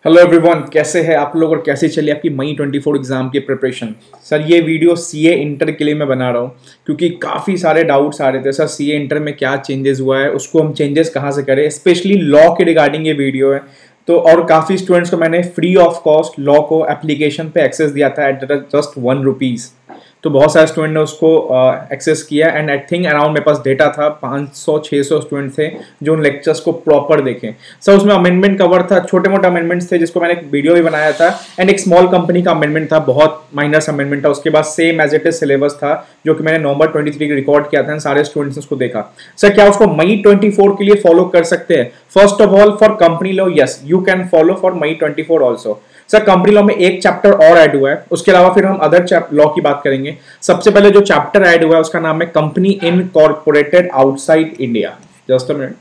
Hello everyone, कैसे हैं आप लोग और कैसे चली आपकी मई 24 एग्जाम की प्रिपरेशन। सर ये वीडियो सीए इंटर के लिए मैं बना रहा हूँ क्योंकि काफ़ी सारे डाउट्स आ रहे थे। सर सीए इंटर में क्या चेंजेस हुआ है, उसको हम चेंजेस कहाँ से करें, स्पेशली लॉ के रिगार्डिंग ये वीडियो है। तो और काफ़ी स्टूडेंट्स को मैंने फ्री ऑफ कॉस्ट लॉ को एप्लीकेशन पे एक्सेस दिया था एट जस्ट ₹1। तो बहुत सारे स्टूडेंट ने उसको एक्सेस किया एंड आई थिंक अराउंड मेरे पास डेटा था 500-600 स्टूडेंट थे जो उन लेक्चर्स को प्रॉपर देखें। सर उसमें अमेंडमेंट कवर था, छोटे मोटे अमेंडमेंट्स थे जिसको मैंने एक वीडियो भी बनाया था एंड एक स्मॉल कंपनी का अमेंडमेंट था, बहुत माइनर अमेंडमेंट था। उसके बाद same as it is syllabus था जो कि मैंने नवंबर 23 को रिकॉर्ड किया था, सारे स्टूडेंट्स ने उसको देखा। सर क्या उसको मई 24 के लिए फॉलो कर सकते हैं? First of all for company law yes you can follow for May 24 also. Sir company law में एक चैप्टर और ऐड हुआ है, उसके अलावा फिर हम अदर लॉ की बात करेंगे। सबसे पहले जो चैप्टर ऐड हुआ है उसका नाम है company incorporated outside India. Just a minute,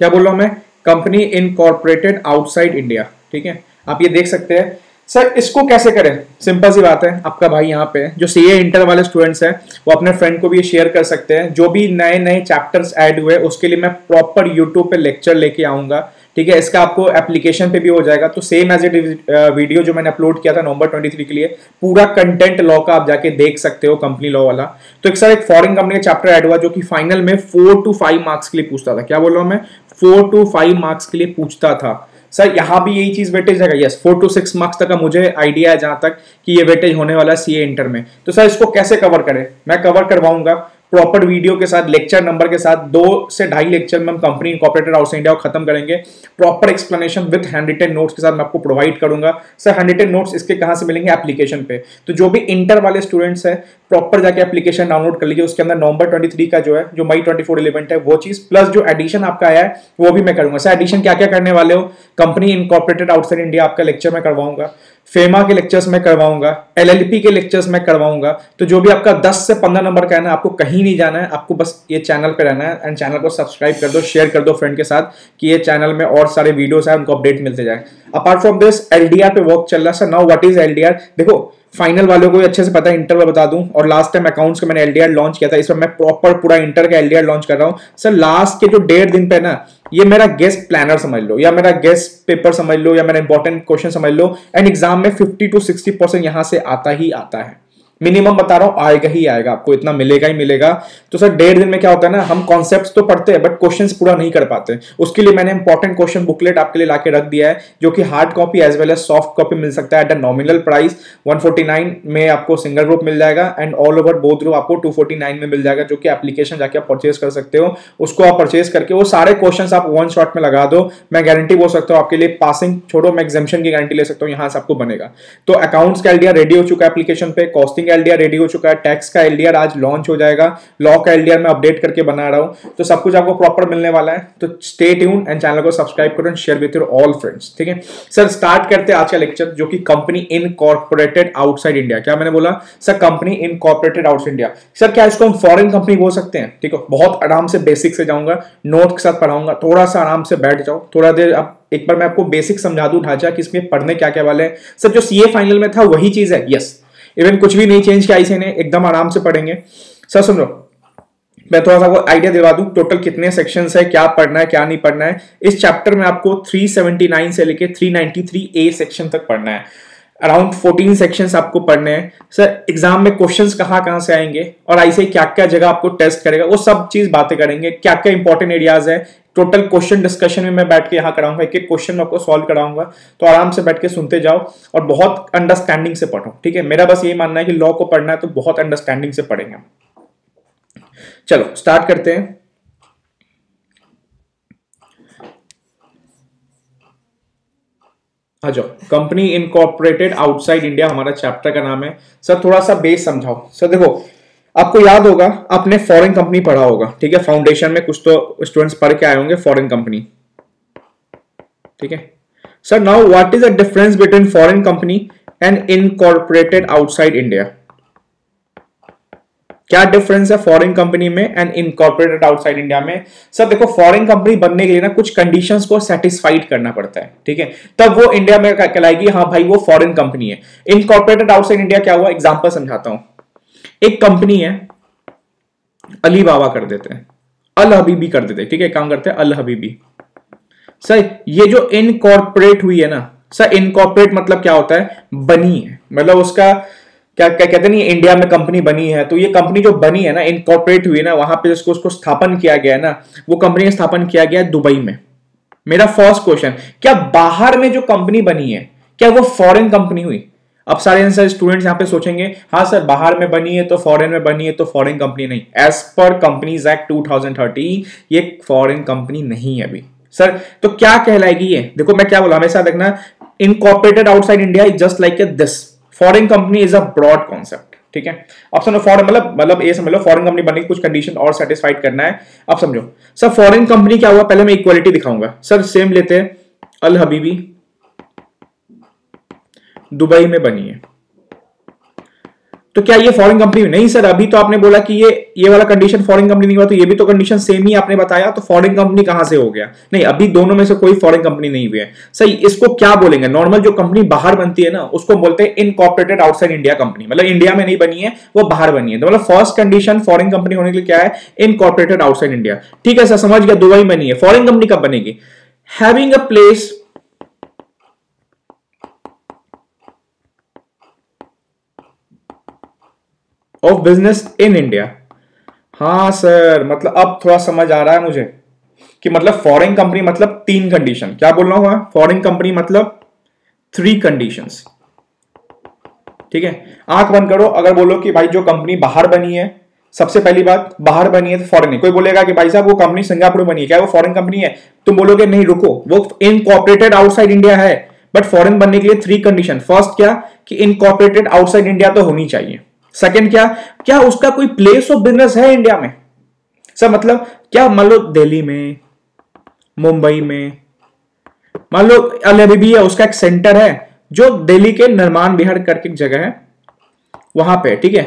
क्या बोल रहा हूं मैं? Company incorporated outside India. ठीक है, आप ये देख सकते हैं। सर इसको कैसे करें? सिंपल सी बात है, आपका भाई यहाँ पे जो सीए इंटर वाले स्टूडेंट्स हैं वो अपने फ्रेंड को भी शेयर कर सकते हैं। जो भी नए नए चैप्टर्स ऐड हुए उसके लिए मैं प्रॉपर यूट्यूब पे लेक्चर लेके आऊंगा। ठीक है, इसका आपको एप्लीकेशन पे भी हो जाएगा। तो सेम एज इट वीडियो जो मैंने अपलोड किया था नवंबर 23 के लिए, पूरा कंटेंट लॉ का आप जाके देख सकते हो, कंपनी लॉ वाला। तो एक सर एक फॉरेन कंपनी का चैप्टर ऐड हुआ जो कि फाइनल में 4 to 5 मार्क्स के लिए पूछता था। क्या बोल रहा हूं मैं? 4 to 5 मार्क्स के लिए पूछता था। सर यहां भी यही चीज वेटेज है? यस, 4 to 6 मार्क्स तक का मुझे आइडिया है जहां तक कि ये वेटेज होने वाला है सीए इंटर में। तो सर इसको कैसे कवर करें? मैं कवर करवाऊंगा प्रॉपर वीडियो के साथ, लेक्चर नंबर के साथ। 2 से 2.5 लेक्चर में हम कंपनी इनकॉर्पोरेटेड आउटसाइड इंडिया को खत्म करेंगे। Proper explanation with hand written notes के साथ मैं आपको प्रोवाइड करूंगा। सर हैंड रिटन नोट्स इसके कहां से मिलेंगे? एप्लीकेशन पे। तो जो भी इंटर वाले स्टूडेंट्स है प्रॉपर जाके एप्लीकेशन डाउनलोड कर लीजिए। उसके अंदर नवंबर 23 का जो है, जो मई 24 इवेंट है वो चीज, प्लस जो एडिशन आपका आया है वो भी मैं करूंगा। सर एडिशन क्या क्या करने वाले हो? कंपनी इनकॉर्पोरेटेड आउटसाइड इंडिया आपका लेक्चर मैं करवाऊंगा, फेमा के लेक्चर्स में करवाऊंगा, एलएलपी के लेक्चर्स में करवाऊंगा। तो जो भी आपका 10 से 15 नंबर का है ना, आपको कहीं नहीं जाना है, आपको बस ये चैनल पे रहना है एंड चैनल को सब्सक्राइब कर दो, शेयर कर दो फ्रेंड के साथ कि ये चैनल में और सारे वीडियोस है उनको अपडेट मिलते जाए। अपार्ट फ्रॉम दिस एलडीआर पे वर्क चल रहा है। Sir now what is LDR? देखो फाइनल वालों को अच्छे से पता है, इंटर में बता दूं। और लास्ट टाइम अकाउंट्स का मैंने एलडीआर लॉन्च किया था, इसमें मैं प्रॉपर पूरा इंटर का एलडीआर लॉन्च कर रहा हूं। सर लास्ट के जो 1.5 दिन पे ना, ये मेरा गेस्ट प्लानर समझ लो, या मेरा गेस्ट पेपर समझ लो, या मेरा इंपॉर्टेंट क्वेश्चन समझ लो। एंड एग्जाम में 50 to 60% यहां से आता ही आता है। मिनिमम बता रहा हूं, आएगा ही आएगा, आपको इतना मिलेगा ही मिलेगा। तो सर 1.5 दिन में क्या होता है ना, हम कॉन्सेप्ट्स तो पढ़ते हैं बट क्वेश्चंस पूरा नहीं कर पाते। उसके लिए मैंने इंपॉर्टेंट क्वेश्चन बुकलेट आपके लिए लाके रख दिया है, जो कि hard copy as well as soft copy मिल सकता है एट अ नॉमिनल प्राइस। 149 में आपको सिंगल ग्रुप मिल जाएगा and all over both group आपको 249 में मिल जाएगा, जो कि एप्लीकेशन जाके आप परचेज कर सकते हो। उसको आप परचेज करके वो सारे क्वेश्चन आप वन शॉट में लगा दो। मैं गारंटी बोल सकता हूँ आपके लिए, पासिंग छोड़ो, मैं एग्जामिशन की गारंटी ले सकता हूँ, यहाँ से आपको बनेगा। तो अकाउंट्स का एलडीआर रेडी हो चुका है एप्लीकेशन पे, कॉस्टिंग का एलडीआर रेडी हो चुका है, टैक्स का एलडीआर आज लॉन्च हो जाएगा, लॉ का एलडीआर मैं अपडेट करके बना रहा हूं। तो सब कुछ आपको प्रॉपर मिलने वाला है। तो स्टे ट्यून एंड चैनल को सब्सक्राइब करो and share with your all friends. ठीक है सर, स्टार्ट करते हैं आज का लेक्चर, जो कि कंपनी इनकॉर्पोरेटेड आउटसाइड इंडिया। क्या मैंने बोला? Sir company incorporated outside India. Sir क्या इसको हम फॉरेन कंपनी बोल सकते हैं? ठीक है, बहुत आराम से बेसिक से जाऊंगा, नोट के साथ पढ़ाऊंगा, थोड़ा सा आराम से बैठ जाओ, थोड़ा देर आप एक बार मैं आपको बेसिक समझा दूं ढांचा कि इसमें पढ़ने क्या क्या वाले हैं। सर जो सीए फाइनल में था वही चीज है, यस, इवन कुछ भी नहीं चेंज किया इसे ने, एकदम आराम से पढ़ेंगे। सर सुनो, मैं थोड़ा सा आपको आइडिया दिला दूं टोटल कितने सेक्शंस है, क्या पढ़ना है क्या नहीं पढ़ना है। इस चैप्टर में आपको 379 से लेके 393 ए सेक्शन तक पढ़ना है। अराउंड 14 सेक्शंस आपको पढ़ने हैं। सर एग्जाम में क्वेश्चंस कहां से आएंगे और ऐसे क्या क्या जगह आपको टेस्ट करेगा, वो सब चीज बातें करेंगे। क्या क्या इंपॉर्टेंट एरियाज है, टोटल क्वेश्चन डिस्कशन में मैं बैठ के यहाँ कराऊंगा, एक एक क्वेश्चन आपको सॉल्व कराऊंगा। तो आराम से बैठ के सुनते जाओ और बहुत अंडरस्टैंडिंग से पढ़ो। ठीक है, मेरा बस यही मानना है कि लॉ को पढ़ना है तो बहुत अंडरस्टैंडिंग से पढ़ेंगे। चलो स्टार्ट करते हैं। आ जाओ, कंपनी इनकॉर्पोरेटेड आउटसाइड इंडिया हमारा चैप्टर का नाम है। सर थोड़ा सा बेस समझाओ। सर देखो, आपको याद होगा आपने फॉरेन कंपनी पढ़ा होगा, ठीक है, फाउंडेशन में कुछ तो स्टूडेंट्स पढ़ के आए होंगे फॉरेन कंपनी। ठीक है sir, now what is the difference between foreign company and incorporated outside India? क्या डिफरेंस है फॉरेन कंपनी में एंड इनकॉर्पोरेटेड आउटसाइड इंडिया में? सर देखो, फॉरेन कंपनी बनने के लिए ना कुछ कंडीशंस को सेटिस्फाइड करना पड़ता है, ठीक है, तब वो इंडिया में कहलाएगी, हाँ भाई वो फॉरेन कंपनी है। इनकॉर्पोरेटेड आउटसाइड इंडिया क्या हुआ? एग्जांपल समझाता हूं। एक कंपनी है, अली बाबा कर देते हैं, अल हबीबी कर देते हैं, ठीक है, काम करते हैं अल हबीबी। सर ये जो इनकॉर्पोरेट हुई है ना सर, इनकॉर्पोरेट मतलब क्या होता है, बनी है, मतलब उसका क्या क्या कहते नहीं, इंडिया में कंपनी बनी है, तो ये कंपनी जो बनी है ना, इनकॉर्पोरेट हुई है ना, वहां पे जिसको उसको स्थापन किया गया है ना, वो कंपनी स्थापन किया गया है दुबई में। मेरा फर्स्ट क्वेश्चन, क्या बाहर में जो कंपनी बनी है क्या वो फॉरेन कंपनी हुई? अब सारे आंसर स्टूडेंट्स यहां पे सोचेंगे हाँ सर बाहर में बनी है तो फॉरेन में बनी है तो फॉरेन कंपनी नहीं। एज पर कंपनीज एक्ट 2013 ये फॉरेन कंपनी नहीं है अभी। सर तो क्या कहलाएगी ये? देखो मैं क्या बोला हमेशा देखना, incorporated outside India is just like this, foreign company is a broad concept, ठीक है। अब समझो फॉरेन मतलब ये समझ लो फॉरेन कंपनी बनने की कुछ कंडीशन और सेटिस्फाइड करना है। अब समझो सर फॉरेन कंपनी क्या हुआ, पहले मैं इक्वालिटी दिखाऊंगा। सर सेम लेते हैं, अल हबीबी दुबई में बनी है, तो क्या ये फॉरेन कंपनी? नहीं सर, अभी तो आपने बोला कि ये वाला कंडीशन फॉरेन कंपनी नहीं हुआ, तो ये भी तो कंडीशन सेम ही आपने बताया, तो फॉरेन कंपनी कहां से हो गया? नहीं, अभी दोनों में से कोई फॉरेन कंपनी नहीं हुई है। सही, इसको क्या बोलेंगे? नॉर्मल जो कंपनी बाहर बनती है ना उसको बोलते हैं इनकॉर्पोरेटेड आउटसाइड इंडिया कंपनी, मतलब इंडिया में नहीं बनी है वो बाहर बनी है। तो मतलब फर्स्ट कंडीशन फॉरेन कंपनी होने के लिए क्या है? Incorporated outside India. ठीक है सर, समझ गया, दुबई बनी है। फॉरेन कंपनी कब बनेगी? Having a place of business in India. हाँ सर, मतलब अब थोड़ा समझ आ रहा है मुझे कि मतलब फॉरेन कंपनी मतलब 3 कंडीशन। क्या बोल रहा हूं? फॉरेन कंपनी मतलब 3 कंडीशंस, ठीक है। आंख बंद करो, अगर बोलो कि भाई जो कंपनी बाहर बनी है, सबसे पहली बात बाहर बनी है तो फॉरेन नहीं। कोई बोलेगा कि भाई साहब वो कंपनी सिंगापुर बनी है, क्या वो फॉरेन कंपनी है? तुम बोलोगे नहीं रुको, वो इनकॉर्पोरेटेड आउटसाइड इंडिया है, बट फॉरेन बनने के लिए 3 कंडीशन। फर्स्ट क्या कि इनकॉर्पोरेटेड आउटसाइड इंडिया तो होनी चाहिए। सेकंड क्या उसका कोई प्लेस ऑफ बिजनेस है इंडिया में? सर मतलब क्या, मान लो दिल्ली में, मुंबई में, मान लो अल हबीबी है, उसका एक सेंटर है जो दिल्ली के निर्माण विहार करके एक जगह है वहां पे, ठीक है।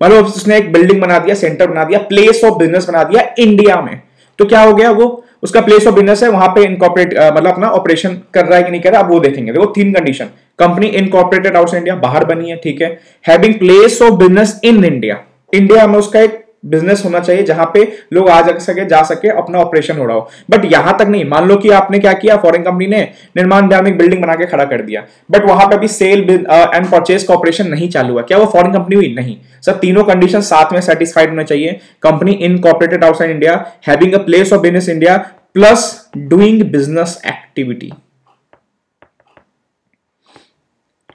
मान लो उसने एक बिल्डिंग बना दिया, सेंटर बना दिया, प्लेस ऑफ बिजनेस बना दिया इंडिया में, तो क्या हो गया? वो उसका प्लेस ऑफ बिजनेस है, वहां पे इनकॉर्पोरेट मतलब अपना ऑपरेशन कर रहा है कि नहीं कर रहा, अब वो देखेंगे। देखो 3 condition, company incorporated outside India, बाहर बनी है, ठीक है। Having place of business in India, India में उसका एक बिजनेस होना चाहिए जहां पे लोग जा सके अपना ऑपरेशन हो रहा हो। बट यहां तक नहीं, मान लो कि आपने क्या किया, फॉरेन कंपनी ने निर्माण विहार में एक बिल्डिंग बना के खड़ा कर दिया, बट वहां पे अभी सेल एंड परचेज का ऑपरेशन नहीं चालू हुआ, क्या वो फॉरेन कंपनी हुई? नहीं सर, तीनों कंडीशन साथ में सेटिस्फाइड होना चाहिए। Company incorporated outside India, having a place of business India, plus doing business activity,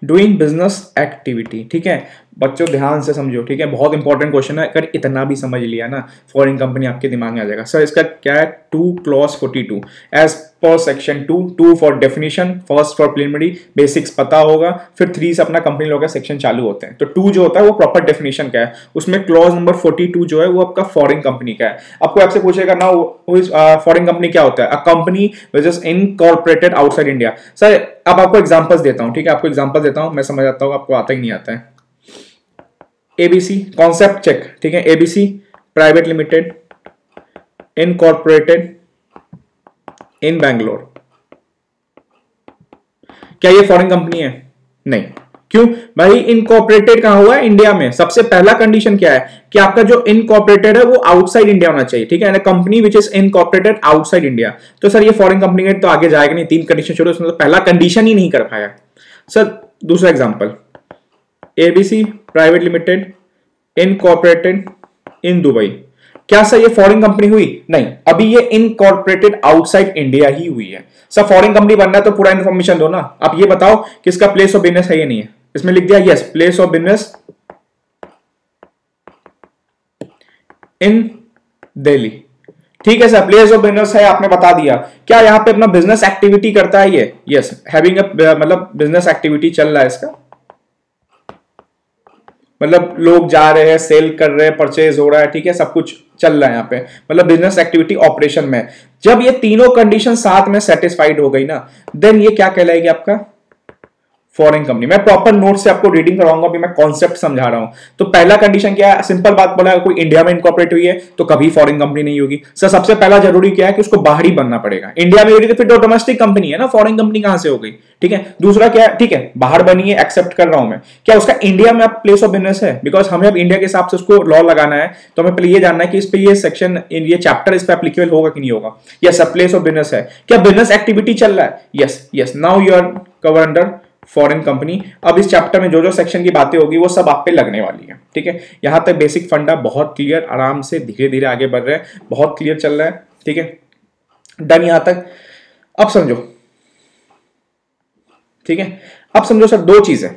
doing business activity, ठीक है। बच्चों ध्यान से समझो, ठीक है, बहुत इंपॉर्टेंट क्वेश्चन है। अगर इतना भी समझ लिया ना, फॉरेन कंपनी आपके दिमाग में आ जाएगा। सर इसका क्या है? 2 clause 42 as per section 2 for definition, first for preliminary basics पता होगा, फिर 3 से अपना कंपनी लॉ का सेक्शन चालू होते हैं। तो 2 जो होता है वो प्रॉपर डेफिनेशन का है, उसमें क्लॉज नंबर 42 जो है वो आपका फॉरेन कंपनी का है। आपको आपसे पूछेगा ना फॉरेन कंपनी क्या होता है? A company which is incorporated outside India. Sir अब आपको एग्जांपल्स देता हूं, ठीक है, आपको एग्जांपल देता हूं, मैं समझ आता हूं आपको आता ही नहीं आता है। एबीसी कॉन्सेप्ट चेक, ठीक है, ABC private limited incorporated in Bangalore, क्या ये फॉरेन कंपनी है? नहीं। क्यों भाई? इनकॉर्पोरेटेड कहां हुआ है? इंडिया में। सबसे पहला कंडीशन क्या है कि आपका जो इनकॉर्पोरेटेड है वो आउटसाइड इंडिया होना चाहिए, ठीक है, company which is incorporated outside India. तो सर ये फॉरेन कंपनी है तो आगे जाएगा नहीं, 3 कंडीशन छोड़ो, उसमें तो पहला कंडीशन ही नहीं कर पाया। सर दूसरा example, ABC private limited incorporated in Dubai, क्या सर ये फॉरेन कंपनी हुई? नहीं, अभी ये इनकॉर्पोरेटेड आउटसाइड इंडिया ही हुई है। सर फॉरेन कंपनी बनना है तो पूरा इंफॉर्मेशन दो ना। आप ये बताओ कि इसका प्लेस ऑफ बिजनेस है या नहीं है? इसमें लिख दिया यस, प्लेस ऑफ बिजनेस इन दिल्ली, ठीक है सर, प्लेस ऑफ बिजनेस है, आपने बता दिया। क्या यहां पे अपना बिजनेस एक्टिविटी करता है ये? यस, हैविंग मतलब बिजनेस एक्टिविटी चल रहा है इसका, मतलब लोग जा रहे हैं, सेल कर रहे हैं, परचेज हो रहा है, ठीक है, सब कुछ चल रहा है यहाँ पे, मतलब बिजनेस एक्टिविटी ऑपरेशन में। जब ये तीनों कंडीशन साथ में सेटिस्फाइड हो गई ना, देन ये क्या कहलाएगी? आपका फॉरेन कंपनी। मैं प्रॉपर नोट से आपको रीडिंग कराऊंगा, अभी मैं कॉन्सेप्ट समझा रहा हूं। तो पहला कंडीशन क्या है, सिंपल बात बोला, कोई इंडिया में इनकॉर्पोरेट हुई है तो कभी फॉरेन कंपनी नहीं होगी। सर सबसे पहला जरूरी क्या है कि उसको बाहर ही बनना पड़ेगा। इंडिया में होगी तो फिर तो डोमेस्टिक कंपनी है ना, फॉरेन कंपनी कहां से हो गई, ठीक है। दूसरा क्या है, ठीक है बाहर बनी है, एक्सेप्ट कर रहा हूं मैं, क्या उसका इंडिया में अब प्लेस ऑफ बिजनेस है, बिकॉज हमें अब इंडिया के हिसाब से उसको लॉ लगाना है। तो हमें पहले ये जानना है कि इस पे ये सेक्शन, ये चैप्टर इस पे एप्लीकेबल होगा कि नहीं होगा। यस, प्लेस ऑफ बिजनेस है, क्या बिजनेस एक्टिविटी चल रहा है, yes yes, now you are cover under foreign company. अब इस चैप्टर में जो जो सेक्शन की बातें होगी वो सब आप पे लगने वाली है, ठीक है। यहां तक बेसिक फंडा बहुत क्लियर, आराम से धीरे धीरे आगे बढ़ रहे हैं, बहुत क्लियर चल रहा है, ठीक है, डन यहां तक। अब समझो, ठीक है, अब समझो सर दो चीज है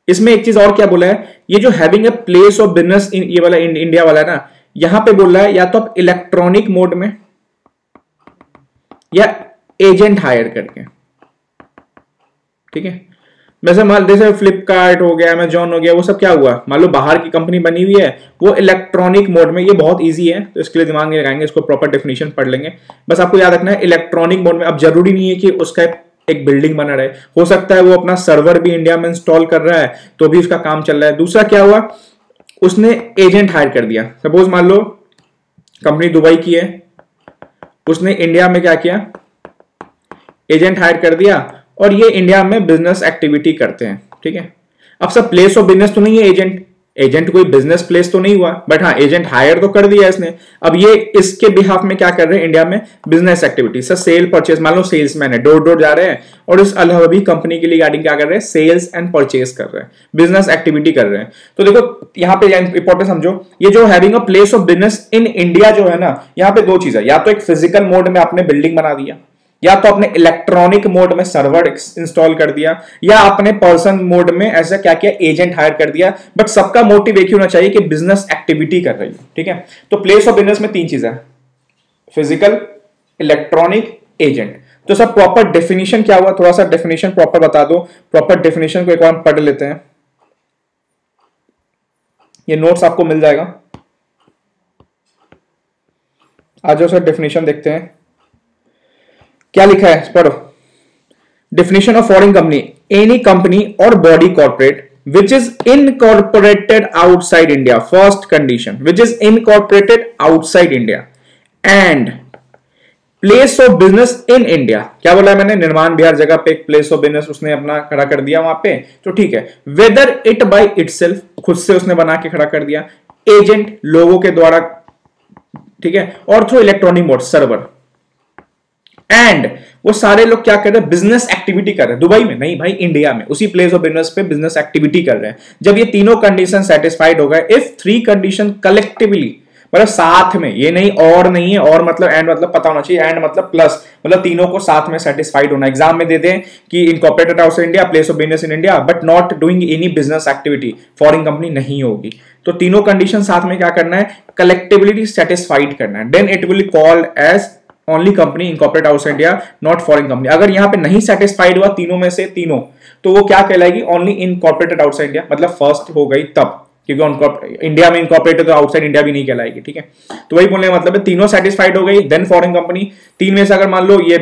इसमें। एक चीज और क्या बोला है, ये जो having a place of business इन, ये वाला इंडिया वाला है ना, यहां पे बोल रहा है या तो आप इलेक्ट्रॉनिक मोड में या एजेंट हायर करके, ठीक है। वैसे मान जैसे फ्लिपकार्ट हो गया, अमेजॉन हो गया, वो सब क्या हुआ, मान लो बाहर की कंपनी बनी हुई है, वो इलेक्ट्रॉनिक मोड में, ये बहुत इजी है तो इसके लिए दिमाग नहीं लगाएंगे, इसको प्रॉपर डेफिनेशन पढ़ लेंगे। बस आपको याद रखना है इलेक्ट्रॉनिक मोड में। अब जरूरी नहीं है कि उसका एक बिल्डिंग बना रहे, हो सकता है वो अपना सर्वर भी इंडिया में इंस्टॉल कर रहा है तो भी उसका काम चल रहा है। दूसरा क्या हुआ, उसने एजेंट हायर कर दिया। सपोज मान लो कंपनी दुबई की है, उसने इंडिया में क्या किया, एजेंट हायर कर दिया और ये इंडिया में बिजनेस एक्टिविटी करते हैं, ठीक है। अब सब प्लेस ऑफ बिजनेस तो नहीं है एजेंट, एजेंट कोई बिजनेस प्लेस तो नहीं हुआ, बट हाँ एजेंट हायर तो कर दिया इसने। अब ये इसके बिहाफ में क्या कर रहे हैं इंडिया में, business activity. Sir cell purchase, मान लो सेल्समैन है, डोर डोर जा रहे हैं और इस अलावा भी कंपनी के लिए गार्डिंग क्या कर रहे हैं, सेल्स एंड परचेज कर रहे हैं, बिजनेस एक्टिविटी कर रहे हैं। तो देखो यहाँ पे इंपॉर्टेंट समझो, ये जो having a place of business in India जो है ना, यहाँ पे दो चीज है, या तो एक फिजिकल मोड में आपने बिल्डिंग बना दिया, या तो अपने इलेक्ट्रॉनिक मोड में सर्वर इंस्टॉल कर दिया, या अपने पर्सन मोड में ऐसा क्या किया, एजेंट हायर कर दिया। बट सबका मोटिव एक ही होना चाहिए कि बिजनेस एक्टिविटी कर रही है, ठीक है। तो प्लेस ऑफ बिजनेस में तीन चीजें हैं, फिजिकल, इलेक्ट्रॉनिक, एजेंट। तो सब प्रॉपर डेफिनेशन क्या हुआ, थोड़ा सा डेफिनेशन प्रॉपर बता दो, प्रॉपर डेफिनेशन को एक बार पढ़ लेते हैं, ये नोट्स आपको मिल जाएगा। आ जाओ सर डेफिनेशन देखते हैं क्या लिखा है, पढ़ो। Definition of foreign company, any company और body corporate which is incorporated outside India, first condition, which is incorporated outside India and place of business in India। क्या बोला है मैंने, निर्माण बिहार जगह पे एक प्लेस ऑफ बिजनेस उसने अपना खड़ा कर दिया वहां पे, तो ठीक है। वेदर इट बाय इटसेल्फ, खुद से उसने बना के खड़ा कर दिया, एजेंट लोगों के द्वारा, ठीक है, और through electronic mode server, and वो सारे लोग क्या कर रहे हैं, बिजनेस एक्टिविटी कर रहे हैं। दुबई में नहीं भाई, इंडिया में उसी प्लेस ऑफ बिजनेस पे बिजनेस एक्टिविटी कर रहे हैं। जब ये तीनों कंडीशन सेटिस्फाइड हो गए, इफ थ्री कंडीशन कलेक्टिवली, मतलब साथ में, ये नहीं और नहीं है, और मतलब एंड मतलब पता होना चाहिए, एंड मतलब प्लस, मतलब तीनों को साथ में सेटिस्फाइड होना। एग्जाम में दे दें कि incorporated outside India, place of business in India, but not doing any business activity, foreign company नहीं होगी। तो तीनों कंडीशन साथ में क्या करना है, कलेक्टिवली सेटिस्फाइड करना है, then it will called as only company incorporate outside India, not foreign company. अगर यहां पे नहीं सेटिस्फाइड हुआ तीनों में से तीनों, तो वो क्या कहलाएगी, ओनली इनकॉर्पोरेटेड आउटसाइड इंडिया, मतलब फर्स्ट हो गई तब, क्योंकि इंडिया में इनकॉर्पोरेटेड तो आउटसाइड इंडिया भी नहीं कहलाएगी, ठीक है। तो वही बोलने का मतलब है, तीनों सेटिस्फाइड हो गई देन फॉरेन कंपनी। तीन में से अगर मान लो ये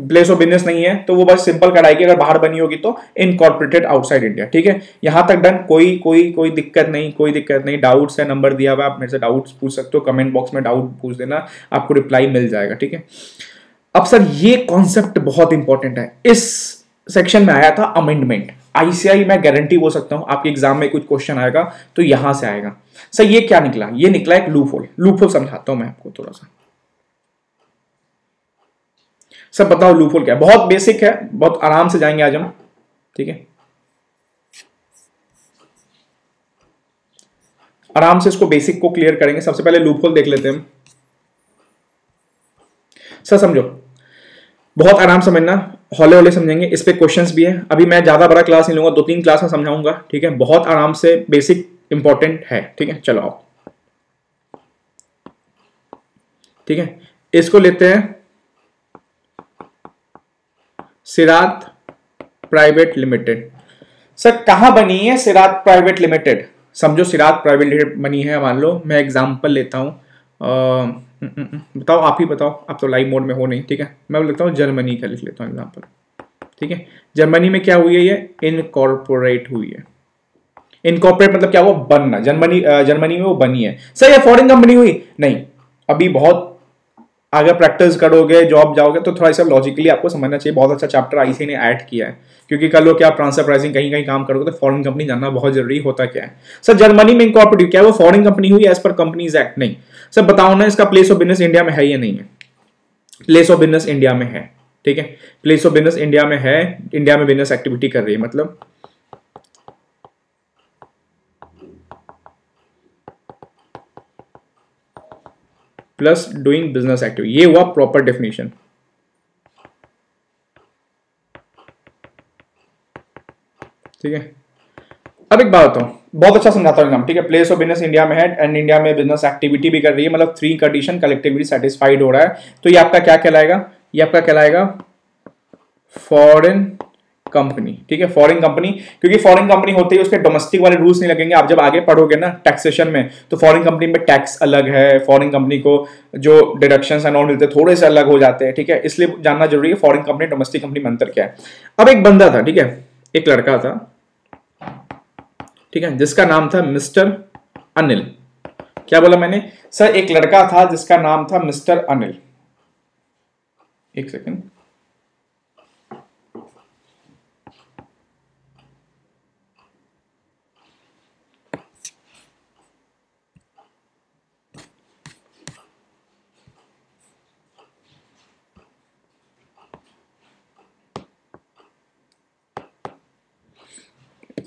प्लेस ऑफ बिजनेस नहीं है तो वो बस सिंपल कराएगी, अगर बाहर बनी होगी तो इनकॉर्पोरेटेड आउटसाइड इंडिया, ठीक है। यहां तक डन, कोई कोई कोई दिक्कत नहीं, कोई दिक्कत नहीं। डाउट्स है, नंबर दिया हुआ, आप मेरे से डाउट्स पूछ सकते हो, कमेंट बॉक्स में डाउट पूछ देना, आपको रिप्लाई मिल जाएगा, ठीक है। अब सर ये कॉन्सेप्ट बहुत इंपॉर्टेंट है, इस सेक्शन में आया था अमेंडमेंट। आईसीआई मैं गारंटी बोल सकता हूं आपके एग्जाम में कुछ क्वेश्चन आएगा तो यहां से आएगा। सर ये क्या निकला, ये निकला एक लूप होल। लूप होल समझाता हूं मैं आपको थोड़ा सा। सर बताओ लूप होल क्या है, बहुत बेसिक है, बहुत आराम से जाएंगे आज हम, ठीक है। आराम से इसको बेसिक को क्लियर करेंगे। सबसे पहले लूप होल देख लेते हैं हम। सर समझो, बहुत आराम समझना, हौले हौले समझेंगे, इस पे क्वेश्चंस भी है। अभी मैं ज्यादा बड़ा क्लास नहीं लूंगा, 2-3 क्लास में समझाऊंगा, ठीक है। बहुत आराम से, बेसिक इंपॉर्टेंट है, ठीक है। चलो आओ, ठीक है। इसको लेते हैं सिरात प्राइवेट लिमिटेड। सर कहां बनी है सिरात प्राइवेट लिमिटेड, समझो सिरात प्राइवेट लिमिटेड बनी है, मान लो मैं एग्जांपल लेता हूं, बताओ, आप ही बताओ, आप तो लाइव मोड में हो नहीं, ठीक है। मैं लेता हूं जर्मनी का, लिख लेता हूं एग्जांपल, ठीक है, जर्मनी में क्या हुई है, ये इनकॉर्पोरेट हुई है। इनकॉर्पोरेट मतलब क्या हुआ, बनना। जर्मनी में वो बनी है। सर ये फॉरेन कंपनी हुई? नहीं, अभी बहुत अगर प्रैक्टिस करोगे, जॉब जाओगे, तो थोड़ा सा लॉजिकली आपको समझना चाहिए। बहुत अच्छा चैप्टर आईसी ने ऐड किया है, क्योंकि कल लोग क्या ट्रांसफर प्राइसिंग कहीं कहीं काम करोगे तो फॉरेन कंपनी जानना बहुत जरूरी होता क्या है। सर जर्मनी में इनकॉर्पोरेट, क्या वो फॉरेन कंपनी हुई एज पर कंपनीज एक्ट? नहीं। सर बताओ ना, इसका प्लेस ऑफ बिजनेस इंडिया में है या नहीं है? प्लेस ऑफ बिजनेस इंडिया में है, ठीक है, प्लेस ऑफ बिजनेस इंडिया में है, इंडिया में बिजनेस एक्टिविटी कर रही है, मतलब प्लस डूइंग बिजनेस एक्टिविटी, ये हुआ प्रॉपर डेफिनेशन। ठीक है, अब एक बात बताऊं, बहुत अच्छा समझाता हूं, ठीक है। प्लेस ऑफ बिजनेस इंडिया में है एंड इंडिया में बिजनेस एक्टिविटी भी कर रही है, मतलब 3 कंडीशन कलेक्टिवली सेटिस्फाइड हो रहा है, तो ये आपका क्या कहलाएगा, ये आपका कहलाएगा फॉरेन कंपनी। ठीक है, फॉरेन कंपनी, क्योंकि फॉरेन कंपनी होती है उसके डोमेस्टिक वाले रूल्स नहीं लगेंगे। आप जब आगे पढ़ोगे ना टैक्सेशन में, तो फॉरेन कंपनी में टैक्स अलग है, फॉरेन कंपनी को जो डिडक्शंस एंड ऑल मिलते हैं थोड़े से अलग हो जाते हैं। ठीक है, इसलिए जानना जरूरी है फॉरेन कंपनी डोमेस्टिक कंपनी में अंतर क्या है। अब एक बंदा था, ठीक है, एक लड़का था, ठीक है, जिसका नाम था मिस्टर अनिल। क्या बोला मैंने? सर एक लड़का था जिसका नाम था मिस्टर अनिल। एक सेकेंड,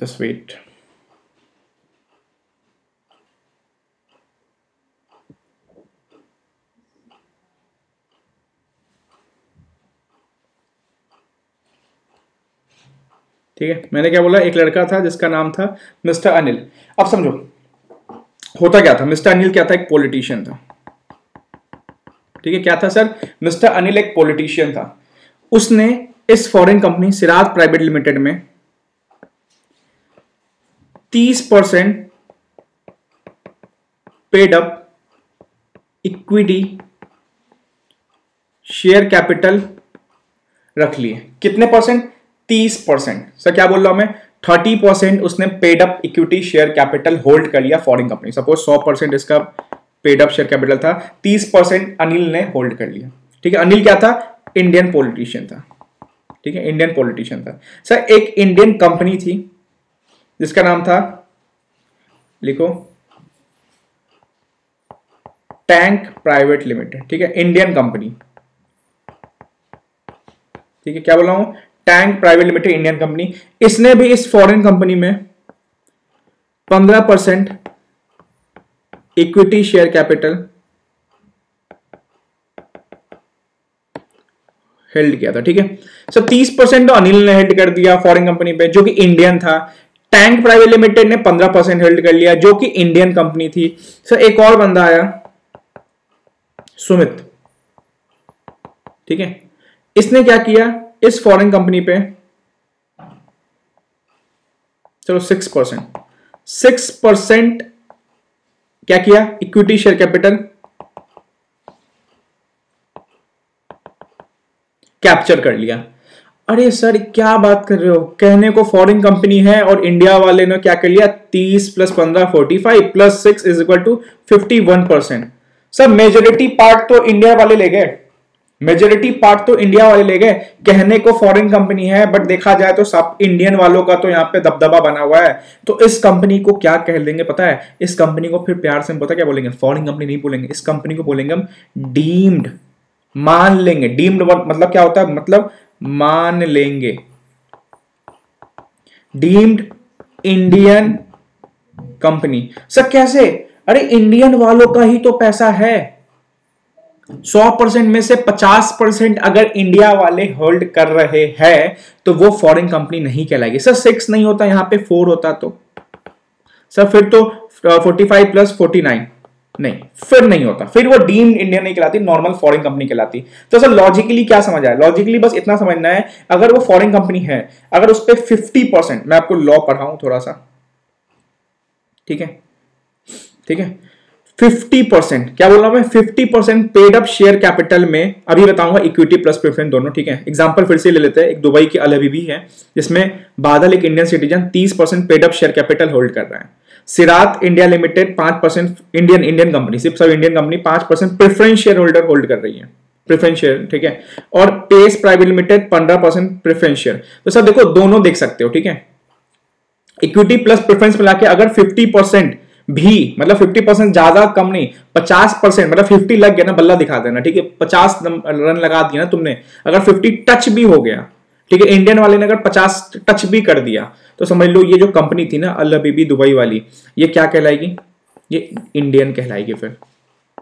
just wait। ठीक है, मैंने क्या बोला, एक लड़का था जिसका नाम था मिस्टर अनिल। अब समझो होता क्या था, मिस्टर अनिल क्या था, एक पॉलिटिशियन था। ठीक है, क्या था सर, मिस्टर अनिल एक पॉलिटिशियन था। उसने इस foreign company Siraj private limited में 30% paid up equity share capital रख लिए। कितने परसेंट? 30%। सर क्या बोल रहा हूं मैं, 30% उसने paid up equity share capital hold कर लिया फॉरेन कंपनी। सपोज 100% इसका पेड अप शेयर कैपिटल था, 30% अनिल ने होल्ड कर लिया। ठीक है, अनिल क्या था, इंडियन पॉलिटिशियन था। ठीक है, इंडियन पॉलिटिशियन था। सर एक इंडियन कंपनी थी जिसका नाम था, लिखो, टैंक प्राइवेट लिमिटेड। ठीक है, इंडियन कंपनी। ठीक है, क्या बोल रहा हूं, tank private limited, Indian company. इसने भी इस फॉरेन कंपनी में 15% इक्विटी शेयर कैपिटल हेल्ड किया था। ठीक है, सर 30% तो अनिल ने हेल्ड कर दिया फॉरेन कंपनी पे जो कि इंडियन था। टैंक प्राइवेट लिमिटेड ने 15% हेल्ड कर लिया जो कि इंडियन कंपनी थी। सर एक और बंदा आया, सुमित। ठीक है, इसने क्या किया, इस फॉरेन कंपनी पे चलो 6% क्या किया, इक्विटी शेयर कैपिटल कैप्चर कर लिया। अरे सर क्या बात कर रहे हो, कहने को फॉरेन कंपनी है और इंडिया वाले ने क्या कर लिया, 30 + 15 45 + 6 = 51%। सर मेजोरिटी पार्ट तो इंडिया वाले ले गए, मेजोरिटी पार्ट तो इंडिया वाले ले गए। कहने को फॉरेन कंपनी है बट देखा जाए तो सब इंडियन वालों का तो यहाँ पे दबदबा बना हुआ है। तो इस कंपनी को क्या कह देंगे पता है, इस कंपनी को फिर प्यार से पता क्या बोलेंगे, फॉरेन कंपनी नहीं बोलेंगे, इस कंपनी को बोलेंगे हम डीम्ड, मान लेंगे। डीम्ड मतलब क्या होता है, मतलब मान लेंगे, डीम्ड इंडियन कंपनी। सर कैसे, अरे इंडियन वालों का ही तो पैसा है, 100% में से 50% अगर इंडिया वाले होल्ड कर रहे हैं तो वो फॉरेन कंपनी नहीं कहलाएगी। सर 6 नहीं होता, यहां पे 4 होता तो सर फिर तो 45 + 49 नहीं, फिर नहीं होता, फिर वो डीम्ड इंडियन नहीं कहलाती, नॉर्मल फॉरेन कंपनी कहलाती। तो सर लॉजिकली क्या समझ आया, लॉजिकली बस इतना समझना है, अगर वो फॉरेन कंपनी है, अगर उस पर 50%, मैं आपको लॉ पढ़ाऊं थोड़ा सा, ठीक है, ठीक है, 50%, क्या बोल रहा हूं मैं, 50% पेड अप शेयर कैपिटल में, अभी बताऊंगा इक्विटी प्लस प्रेफरेंस दोनों, ठीक है। एग्जांपल फिर से ले लेते हैं, एक दुबई की अल हबीबी है जिसमें बादल एक Indian citizen 30% paid up share capital hold कर रहा है। सिरात इंडिया लिमिटेड 5% इंडियन कंपनी, सिर्फ सब Indian company 5% preference share holder hold कर रही है, प्रेफरेंस शेयर, ठीक है। और pace private limited 15% preference share. तो सर देखो दोनों देख सकते हो, ठीक है। इक्विटी प्लस प्रेफरेंस मिला के अगर 50% भी, मतलब 50% ज्यादा कम नहीं, 50%, मतलब 50 लग गया ना, बल्ला दिखा देना, ठीक है। 50 रन लगा दिया ना तुमने, अगर 50 टच भी हो गया, ठीक है, इंडियन वाले ने अगर 50 टच भी कर दिया, तो समझ लो ये जो कंपनी थी ना अल हबीबी दुबई वाली, ये क्या कहलाएगी, ये इंडियन कहलाएगी फिर,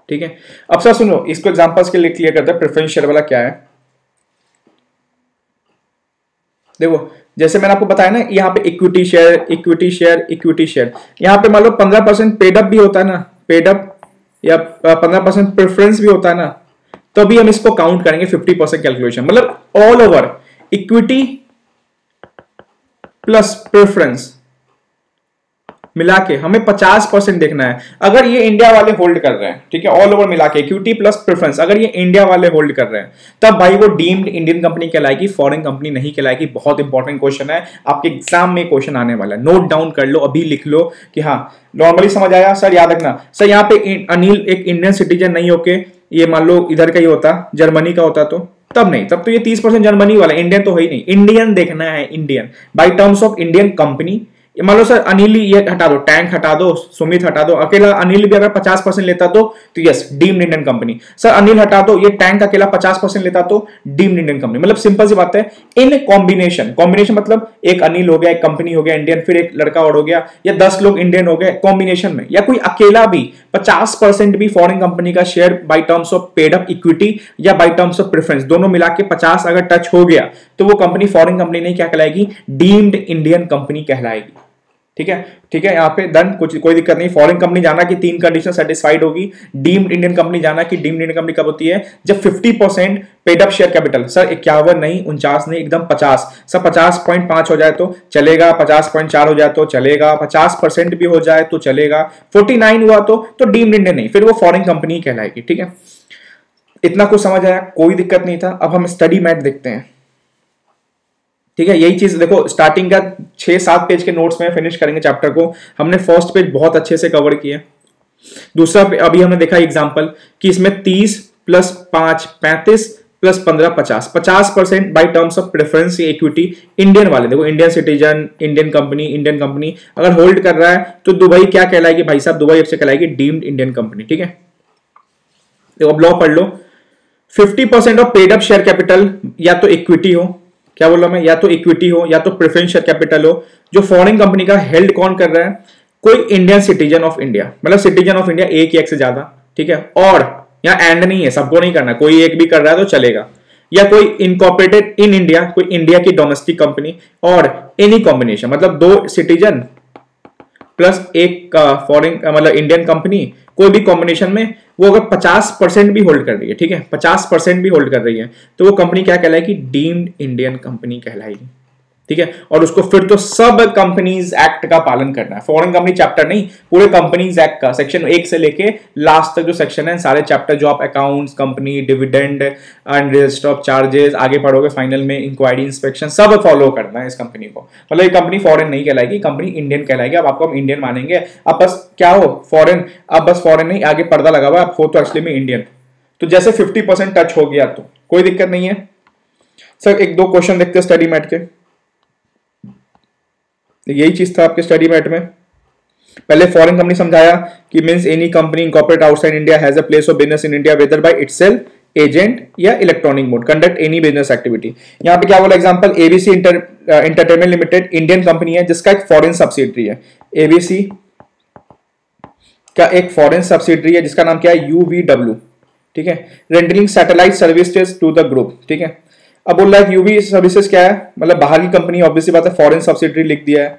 ठीक है। अब सर सुनो, इसको एग्जांपल्स के लिए क्लियर करते हैं प्रेफरेंस शेयर वाला क्या है। देखो जैसे मैंने आपको बताया ना, यहाँ पे equity share, equity share, equity share, यहाँ पे मान लो 15% पेडअप भी होता है ना, पेडअप या 15% प्रेफरेंस भी होता है ना, तो अभी हम इसको काउंट करेंगे 50% कैलकुलेशन, मतलब all over equity plus preference मिला के हमें 50% देखना है। अगर ये इंडिया वाले होल्ड कर रहे हैं, ठीक है, ऑल ओवर मिला के इक्विटी प्लस प्रेफरेंस अगर ये इंडिया वाले होल्ड कर रहे हैं, तब भाई वो डीम्ड इंडियन कंपनी कहलाएगी, फॉरेन कंपनी नहीं कहलाएगी। बहुत इंपॉर्टेंट क्वेश्चन है, आपके एग्जाम में क्वेश्चन आने वाला है, नोट डाउन कर लो, अभी लिख लो कि हाँ नॉर्मली समझ आया। सर याद रखना, सर यहाँ पे अनिल एक इंडियन सिटीजन नहीं होके ये मान लो इधर का ही होता, जर्मनी का होता, तो तब नहीं, तब तो ये 30% जर्मनी वाला, इंडियन तो है ही नहीं। इंडियन देखना है, Indian by terms of Indian company. मान लो सर अनिल ये हटा दो, टैंक हटा दो, सुमित हटा दो, अकेला अनिल भी अगर 50% लेता तो yes deemed Indian company. Sir Anil हटा दो, ये टैंक अकेला 50% लेता तो डीम्ड इंडियन कंपनी। मतलब सिंपल सी बात है, इन कॉम्बिनेशन, कॉम्बिनेशन मतलब एक अनिल हो गया, एक कंपनी हो गया इंडियन, फिर एक लड़का और हो गया, या 10 लोग इंडियन हो गए कॉम्बिनेशन में, या कोई अकेला भी 50% भी फॉरेन कंपनी का share by terms of paid up equity या बाय टर्म्स ऑफ प्रेफरेंस दोनों मिला के 50 अगर टच हो गया, तो वो कंपनी फॉरेन कंपनी नहीं क्या कहलाएगी, डीम्ड इंडियन कंपनी कहलाएगी। ठीक है, ठीक है, यहाँ पे डन, कुछ कोई दिक्कत नहीं। फॉरेन कंपनी जाना कि 3 कंडीशन सेटिस्फाइड होगी। डीम्ड इंडियन कंपनी जाना कि डीम्ड इंडियन कंपनी कब होती है, जब 50% paid up share capital, sir 51 नहीं, 49 नहीं, एकदम 50। सर 50.5 हो जाए तो चलेगा, 50.4 हो जाए तो चलेगा, 50% भी हो जाए तो चलेगा, 49 हुआ तो डीम्ड इंडियन नहीं, फिर वो फॉरेन कंपनी ही कहलाएगी। ठीक है, इतना कुछ समझ आया, कोई दिक्कत नहीं था। अब हम स्टडी मैट देखते हैं। ठीक है, यही चीज देखो, स्टार्टिंग का 6-7 पेज के नोट्स में फिनिश करेंगे चैप्टर को। हमने फर्स्ट पेज बहुत अच्छे से कवर किया। दूसरा अभी हमने देखा एग्जांपल कि इसमें 30 plus 5 35 plus 15 50% by terms of preference equity Indian वाले, देखो इंडियन सिटीजन, इंडियन कंपनी अगर होल्ड कर रहा है तो दुबई क्या कहलाएगी भाई साहब, दुबई से कहलाएगी डीम्ड इंडियन कंपनी। ठीक है, देखो अब लॉ पढ़ लो। 50% of paid up share capital या तो इक्विटी हो, क्या बोल रहा मैं, या तो इक्विटी हो या तो प्रेफरेंस शेयर कैपिटल हो, जो फॉरेन कंपनी का हेल्ड कौन कर रहा है, कोई इंडियन सिटीजन ऑफ इंडिया, मतलब सिटीजन ऑफ इंडिया एक या एक से ज्यादा। ठीक है, और यहां एंड नहीं है, सबको नहीं करना, कोई एक भी कर रहा है तो चलेगा, या कोई इनकॉर्पोरेटेड इन इंडिया, कोई इंडिया की डोमेस्टिक कंपनी, और एनी कॉम्बिनेशन, मतलब 2 सिटीजन प्लस एक फॉरेन मतलब इंडियन कंपनी, कोई भी कॉम्बिनेशन में वो अगर 50% भी होल्ड कर रही है, ठीक है 50% भी होल्ड कर रही है, तो वो कंपनी क्या कहलाएगी, डीम्ड इंडियन कंपनी कहलाएगी। ठीक है, और उसको फिर तो सब कंपनीज एक्ट का पालन करना है, फॉरेन कंपनी चैप्टर नहीं, पूरे कंपनीज एक्ट का सेक्शन 1 से लेके लास्ट तक जो सेक्शन है, सारे चैप्टर जो आप accounts, company, dividend and register of charges आगे पढ़ोगे फाइनल में, इंक्वायरी, इंस्पेक्शन, सब फॉलो करना है इस कंपनी को। मतलब ये कंपनी फॉरेन नहीं कहलाएगी, कंपनी इंडियन कहलाएगी। अब आपको हम इंडियन मानेंगे, अब बस क्या हो फॉरेन, अब बस फॉरेन नहीं, आगे पर्दा लगा हुआ, आप हो तो एक्चुअली में इंडियन। तो जैसे 50% टच हो गया तो कोई दिक्कत नहीं है। सर 1-2 क्वेश्चन देखते हैं स्टडी मैट के। यही चीज था आपके स्टडी मैट में। पहले फॉरेन कंपनी समझाया कि means any company incorporate outside India has a place of business in India whether by itself, agent या electronic mode, conduct any business activity. यहां पे क्या बोला example, ABC entertainment limited Indian company है जिसका एक फॉरेन सब्सिडरी है, ABC का एक फॉरेन सब्सिडरी है जिसका नाम क्या है, यूवीडब्ल्यू। ठीक है, rendering satellite services to the group. ठीक है, अब बोल रहा है यूवी सर्विसेज क्या है, मतलब बाहर की कंपनी, ऑब्वियसली बात है, फॉरेन सब्सिडरी लिख दिया है,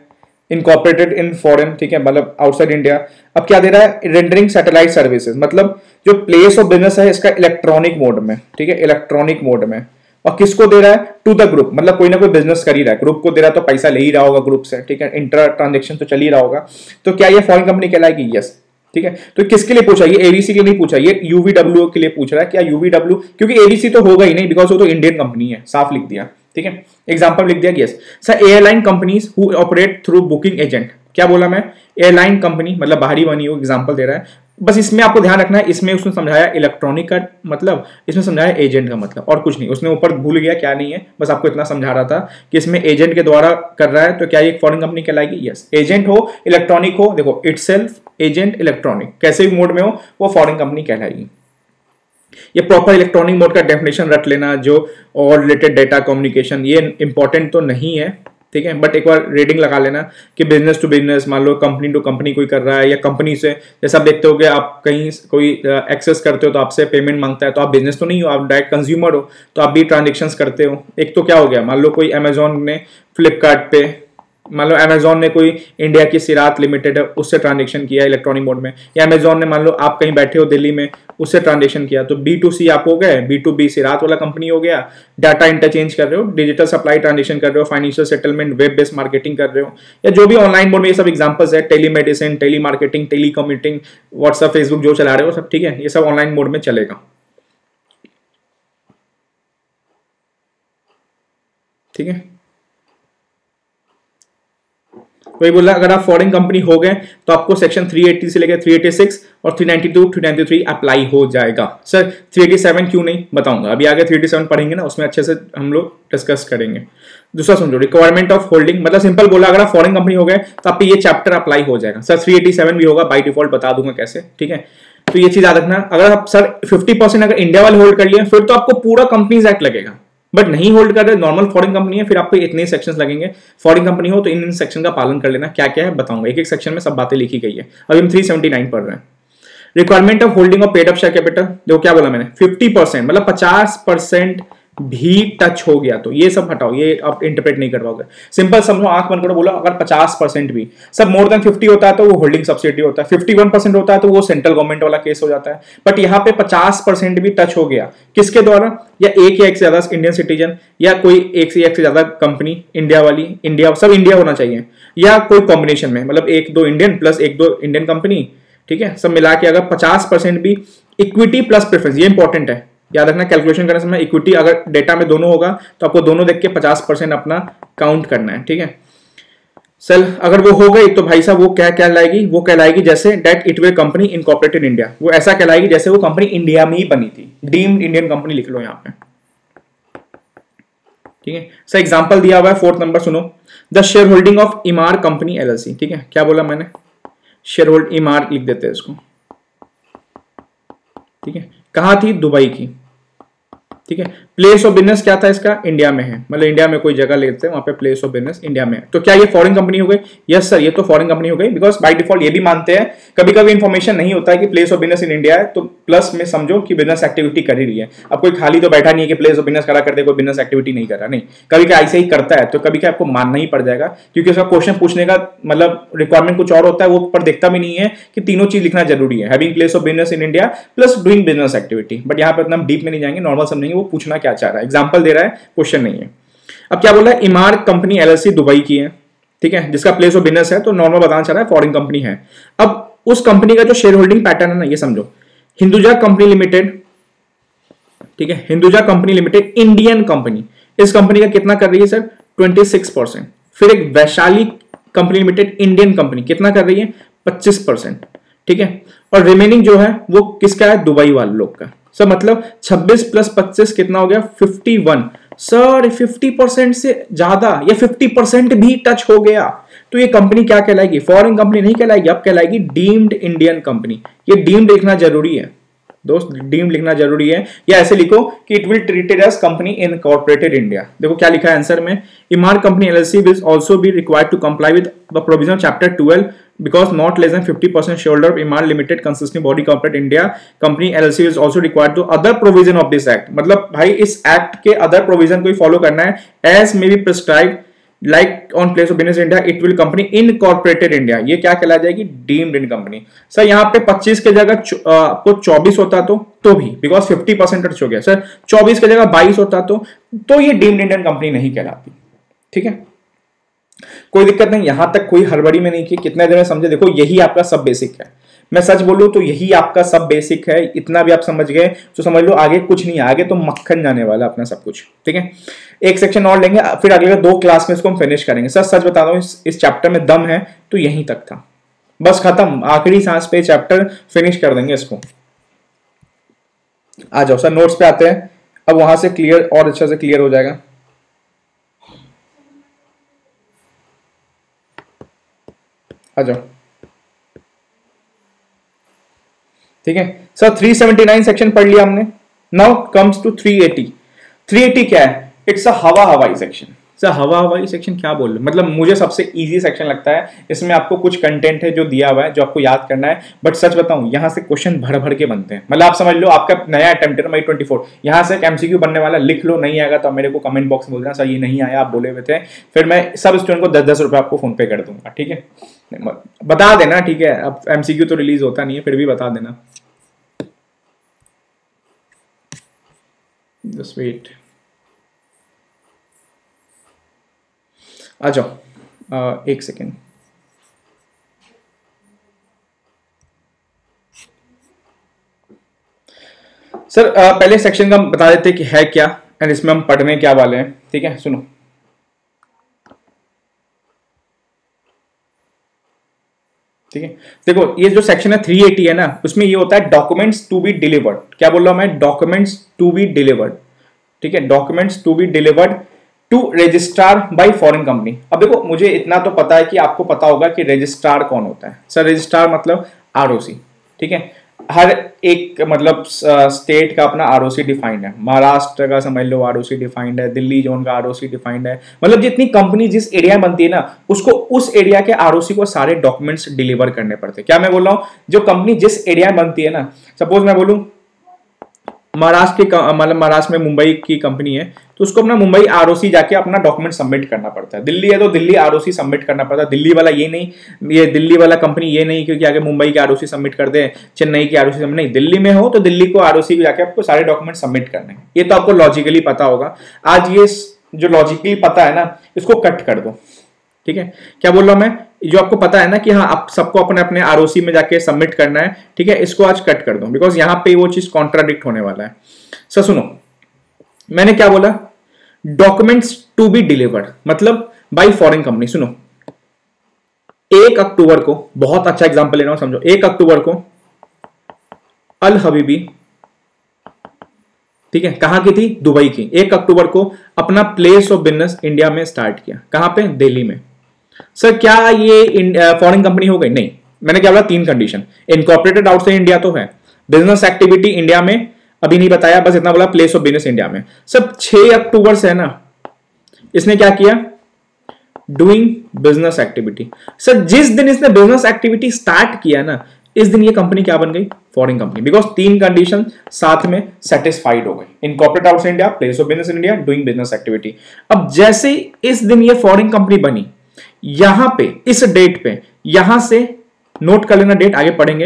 इनकॉर्पोरेटेड इन फॉरेन, ठीक है, मतलब आउटसाइड इंडिया। अब क्या दे रहा है, रेंडरिंग सैटेलाइट सर्विसेज, मतलब जो प्लेस ऑफ बिजनेस है इसका इलेक्ट्रॉनिक मोड में। ठीक है, इलेक्ट्रॉनिक मोड में, और किसको दे रहा है, टू द ग्रुप, मतलब कोई ना कोई बिजनेस कर ही रहा है, ग्रुप को दे रहा है तो पैसा ले ही रहा होगा ग्रुप से। ठीक है, इंटर ट्रांजेक्शन तो चल ही रहा होगा, तो क्या ये फॉरेन कंपनी कहलाएगी, यस। ठीक है, तो किसके लिए पूछा, ये एबीसी के लिए नहीं पूछा, ये यूवीडब्ल्यू के लिए पूछ रहा है। क्या यूवीडब्ल्यू, क्योंकि एबीसी तो होगा ही नहीं, बिकॉज वो तो इंडियन कंपनी है, साफ लिख दिया। ठीक है, एग्जांपल लिख दिया, yes sir airline companies who operate through booking agent. क्या बोला मैं, एयरलाइन कंपनी मतलब बाहरी बनी हो, एग्जांपल दे रहा है। बस इसमें आपको ध्यान रखना है, इसमें उसने समझाया इलेक्ट्रॉनिक का मतलब, इसमें समझाया एजेंट का मतलब, और कुछ नहीं। उसने ऊपर भूल गया क्या नहीं है, बस आपको इतना समझा रहा था कि इसमें एजेंट के द्वारा कर रहा है, तो क्या ये एक फॉरेन कंपनी कहलाएगी? यस, एजेंट हो इलेक्ट्रॉनिक हो, देखो इटसेल्फ एजेंट इलेक्ट्रॉनिक कैसे भी मोड में हो वो फॉरेन कंपनी कहलाएगी। ये प्रॉपर इलेक्ट्रॉनिक मोड का डेफिनेशन रख लेना, जो और रिलेटेड डेटा कम्युनिकेशन, ये इंपॉर्टेंट तो नहीं है, ठीक है, बट एक बार रीडिंग लगा लेना कि बिजनेस टू बिजनेस, मान लो कंपनी टू कंपनी कोई कर रहा है, या कंपनी से, जैसा आप देखते हो कि आप कहीं कोई एक्सेस करते हो तो आपसे पेमेंट मांगता है, तो आप बिजनेस तो नहीं हो, आप डायरेक्ट कंज्यूमर हो, तो आप भी ट्रांजेक्शन्स करते हो। एक तो क्या हो गया, मान लो कोई अमेजोन ने फ्लिपकार्ट पे, मान लो अमेजोन ने कोई इंडिया की सिरात लिमिटेड है उससे ट्रांजेक्शन किया इलेक्ट्रॉनिक मोड में, या अमेजोन ने मान लो आप कहीं बैठे हो दिल्ली में उससे ट्रांजेक्शन किया, तो B2C आप हो गए, B2B सिरात वाला कंपनी हो गया, डाटा इंटरचेंज कर रहे हो, डिजिटल सप्लाई ट्रांजेक्शन कर रहे हो, financial settlement, web based marketing कर रहे हो, या जो भी ऑनलाइन मोड में, ये सब एग्जांपल्स है, telemedicine, tele marketing, tele commuting, WhatsApp Facebook जो चला रहे हो सब, ठीक है, ये सब ऑनलाइन मोड में चलेगा। ठीक है, वही बोला, अगर आप फॉरेन कंपनी हो गए तो आपको सेक्शन 380 से लेकर 386 और 392 393 अप्लाई हो जाएगा। सर 387 क्यों नहीं, बताऊंगा अभी आगे, 387 पढ़ेंगे ना, उसमें अच्छे से हम लोग डिस्कस करेंगे। दूसरा समझो, रिक्वायरमेंट ऑफ होल्डिंग, मतलब सिंपल बोला, अगर आप फॉरेन कंपनी हो गए तो आप पे ये चैप्टर अप्लाई हो जाएगा। सर 387 भी होगा बाई डिफॉल्ट, बता दूंगा कैसे, ठीक है। तो ये चीज याद रखना, अगर आप सर 50% अगर इंडिया वाले होल्ड कर लिए फिर तो आपको पूरा कंपनीज एक्ट लगेगा, बट नहीं होल्ड कर रहे, नॉर्मल फॉरेन कंपनी है, फिर आपको इतने सेक्शंस लगेंगे। फॉरेन कंपनी हो तो इन सेक्शन का पालन कर लेना, क्या क्या है बताऊंगा, एक एक सेक्शन में सब बातें लिखी गई है। अभी हम 379 पढ़ रहे हैं। Requirement of holding of paid up share capital, देखो क्या बोला मैंने, 50% मतलब 50% भी टच हो गया तो ये सब हटाओ, ये आप इंटरप्रेट नहीं कर पाओगे। सिंपल समझो, आंख बंद करो, बोलो अगर 50% भी, सब मोर देन 50 होता है तो वो होल्डिंग सब्सिडी होता है, 51% होता है तो वो सेंट्रल गवर्नमेंट वाला केस हो जाता है। बट यहाँ पे 50% भी टच हो गया, किसके द्वारा, या एक से ज्यादा इंडियन सिटीजन, या कोई एक से ज्यादा कंपनी इंडिया वाली, इंडिया सब इंडिया होना चाहिए, या कोई कॉम्बिनेशन में, मतलब 1-2 इंडियन प्लस 1-2 इंडियन कंपनी, ठीक है, सब मिला के अगर 50% भी इक्विटी प्लस प्रेफरेंस, ये इंपॉर्टेंट है याद रखना, कैलकुलेशन करने समय इक्विटी अगर डेटा में दोनों होगा तो आपको दोनों देख के 50% अपना काउंट करना है, ठीक है। चल अगर वो हो गई तो भाई साहब वो क्या कहलाएगी, वो कहलाएगी जैसे that it will company incorporated India, वो ऐसा कहलाएगी जैसे वो कंपनी इंडिया में ही बनी थी, डीम्ड इंडियन कंपनी लिख लो यहाँ पे, ठीक है। सर एग्जांपल दिया हुआ है 4th नंबर, सुनो, the share holding of इमार company LLC, ठीक है, क्या बोला मैंने, शेयर होल्ड इमार लिख देते हैं इसको, ठीक है, कहां थी, दुबई की, ठीक है। प्लेस ऑफ बिजनेस क्या था इसका, इंडिया में है, मतलब इंडिया में कोई जगह लेते हैं वहां पे प्लेस ऑफ बिजनेस इंडिया में है, तो क्या ये फॉरेन कंपनी हो गई? यस सर, ये तो फॉरेन कंपनी हो गई, बिकॉज बाय डिफॉल्ट ये भी मानते हैं, कभी कभी इंफॉर्मेशन नहीं होता है कि place of business in India है, तो प्लस में समझो कि बिजनेस एक्टिविटी कर ही रही है। अब कोई खाली तो बैठा नहीं है कि प्लेस ऑफ बिजनेस करा करते कोई बिजनेस एक्टिविटी नहीं कर रहा, नहीं, कभी कभी ऐसे ही करता है, तो कभी कभी आपको मानना ही पड़ जाएगा, क्योंकि उसका क्वेश्चन पूछने का मतलब रिक्वायरमेंट कुछ और होता है, वो ऊपर देखता भी नहीं है कि तीनों चीज लिखना जरूरी है, having place of business in India plus doing business activity. But यहाँ पे इतना डीप में नहीं जाएंगे, नॉर्मल समझेंगे वो पूछना क्या चाह रहा है, एग्जाम्पल दे रहा है, क्वेश्चन नहीं है। अब क्या बोला है, इमार कंपनी LLC दुबई की है, ठीक है, जिसका प्लेस ऑफ बिजनेस है, तो नॉर्मल बताना चाह रहा है फॉरेन कंपनी है। अब उस कंपनी का जो शेयर होल्डिंग पैटर्न है ना, ये समझो, हिंदुजा कंपनी लिमिटेड, ठीक है, Hinduja company limited Indian company, इस कंपनी का कितना कर रही है सर, 26%। फिर एक Vaishali company limited Indian company कितना कर रही है, 25%, ठीक है, और रिमेनिंग जो है वो किसका है, दुबई वाले लोग का। सर मतलब 26 + 25 कितना हो गया, 51। सर 50% से ज्यादा या 50% भी टच हो गया तो ये कंपनी क्या कहलाएगी, फॉरेन कंपनी नहीं कहलाएगी, अब कहलाएगी डीम्ड इंडियन कंपनी। ये डीम्ड लिखना जरूरी है दोस्त, डीम्ड लिखना जरूरी है, या ऐसे लिखो कि it will treated as company incorporated India. देखो क्या लिखा है आंसर में, Emaar company LLC will also be required to comply with the provision chapter 12 because not less than 50% shareholder of Imar Limited consisting body corporate India company LLC is also required to other provision of this act। मतलब भाई इस act के other provision को ही follow करना है, as may be prescribed like on place of business India it will company incorporated India, ये क्या कहला जाएगी, डीम्ड इन कंपनी। सर यहाँ पे 25 के जगह आपको 24 होता तो भी, बिकॉज 50% टच हो गया। सर 24 के जगह 22 होता तो ये डीम्ड इंडियन कंपनी नहीं कहलाती, ठीक है, कोई दिक्कत नहीं, यहां तक कोई हड़बड़ी में नहीं की, कितने देर में समझे, देखो यही आपका सब बेसिक है। मैं सच बोलूं तो यही आपका सब बेसिक है, इतना भी आप समझ गए तो समझ लो आगे कुछ नहीं है, आगे तो मक्खन जाने वाला अपना सब कुछ। ठीक है, एक सेक्शन और लेंगे, फिर अगले 2 क्लास में इसको हम फिनिश करेंगे। सर सच बता रहा हूं, इस चैप्टर में दम है तो यहीं तक था, बस खत्म, आखिरी सांस पे चैप्टर फिनिश कर देंगे इसको। आ जाओ सर, नोट्स पे आते हैं, अब वहां से क्लियर और अच्छा से क्लियर हो जाएगा। आ जाओ। ठीक है सर, 379 सेक्शन पढ़ लिया हमने। Now comes to 380। 380 क्या है? इट्स अ हवाई सेक्शन। सर हवाई सेक्शन क्या बोल रहे, मतलब मुझे सबसे इजी सेक्शन लगता है, इसमें आपको कुछ कंटेंट है जो दिया हुआ है जो आपको याद करना है, बट सच बताऊं यहां से क्वेश्चन भर भर के बनते हैं। मतलब आप समझ लो आपका नया अटेम्प्ट है May 24, यहां से एमसीक्यू बनने वाला, लिख लो, नहीं आएगा तो मेरे को कमेंट बॉक्स में बोल देना सर ये नहीं आया, आप बोले हुए थे, फिर मैं सब स्टूडेंट को 10-10 रुपए आपको फोन पे कर दूंगा। ठीक है, बता देना। ठीक है, अब एमसीक्यू तो रिलीज होता नहीं है, फिर भी बता देना। जस्ट वेट, आ जाओ, एक सेकेंड। सर पहले सेक्शन का बता देते कि है क्या एंड इसमें हम पढ़ने क्या वाले हैं। ठीक है, सुनो। ठीक है, देखो ये जो सेक्शन है 380 है ना, उसमें ये होता है डॉक्यूमेंट्स टू बी डिलीवर्ड। क्या बोल रहा हूं मैं? Documents to be delivered. ठीक है, documents to be delivered to registrar by foreign company. अब देखो मुझे इतना तो पता है कि आपको पता होगा कि रजिस्ट्रार कौन होता है। सर रजिस्ट्रार मतलब आरओसी। ठीक है, हर एक मतलब स्टेट का अपना आरओसी डिफाइंड है। महाराष्ट्र का समझ लो आरओसी डिफाइंड है, दिल्ली जोन का आरओसी डिफाइंड है। मतलब जितनी कंपनी जिस एरिया में बनती है ना, उसको उस एरिया के आरओसी को सारे डॉक्यूमेंट्स डिलीवर करने पड़ते हैं। क्या मैं बोल रहा हूँ? जो कंपनी जिस एरिया में बनती है ना, सपोज मैं बोलूँ महाराष्ट्र की, मतलब महाराष्ट्र में मुंबई की कंपनी है, तो उसको अपना मुंबई आरओसी जाके अपना डॉक्यूमेंट सबमिट करना पड़ता है। दिल्ली है तो दिल्ली आरओसी सबमिट करना पड़ता है। दिल्ली वाला ये नहीं, ये दिल्ली वाला कंपनी ये नहीं क्योंकि आगे मुंबई की आरओसी सबमिट कर दे, चेन्नई की आरओसी सबमिट नहीं, दिल्ली में हो तो दिल्ली को आरओसी जाके आपको सारे डॉक्यूमेंट सबमिट करने हैं। ये तो आपको लॉजिकली पता होगा। आज ये जो लॉजिकली पता है ना, इसको कट कर दो। ठीक है, क्या बोल रहा हूं मैं? जो आपको पता है ना कि हाँ आप सबको अपने अपने आरओसी में जाके सबमिट करना है, ठीक है, इसको आज कट कर दो, बिकॉज यहां पे वो चीज कॉन्ट्राडिक्ट होने वाला है। सर सुनो, मैंने क्या बोला? डॉक्यूमेंट्स टू बी डिलीवर्ड मतलब बाय फॉरेन कंपनी। सुनो, 1 अक्टूबर को, बहुत अच्छा एग्जांपल ले रहा हूं समझो, 1 अक्टूबर को अल हबीबी, ठीक है, कहां की थी? दुबई की। 1 अक्टूबर को अपना प्लेस ऑफ बिजनेस इंडिया में स्टार्ट किया। कहां पे? दिल्ली में। सर क्या ये फॉरेन कंपनी हो गई? नहीं। मैंने क्या बोला? 3 कंडीशन। इनकॉर्पोरेटेड आउटसाइड इंडिया तो है, बिजनेस एक्टिविटी इंडिया में अभी नहीं बताया, बस इतना बोला प्लेस ऑफ बिजनेस इंडिया में। सब 6 अक्टूबर से है ना, इसने क्या किया? Doing business activity. सर जिस दिन इसने बिजनेस एक्टिविटी स्टार्ट किया ना, इस दिन ये कंपनी क्या बन गई? फॉरेन कंपनी, बिकॉज 3 कंडीशन साथ में सेटिस्फाइड हो गई। Incorporate outside India, place of business India, doing business activity. अब जैसे इस दिन ये फॉरेन कंपनी बनी, यहां पे इस डेट पे, यहां से नोट कर लेना डेट, आगे पढ़ेंगे,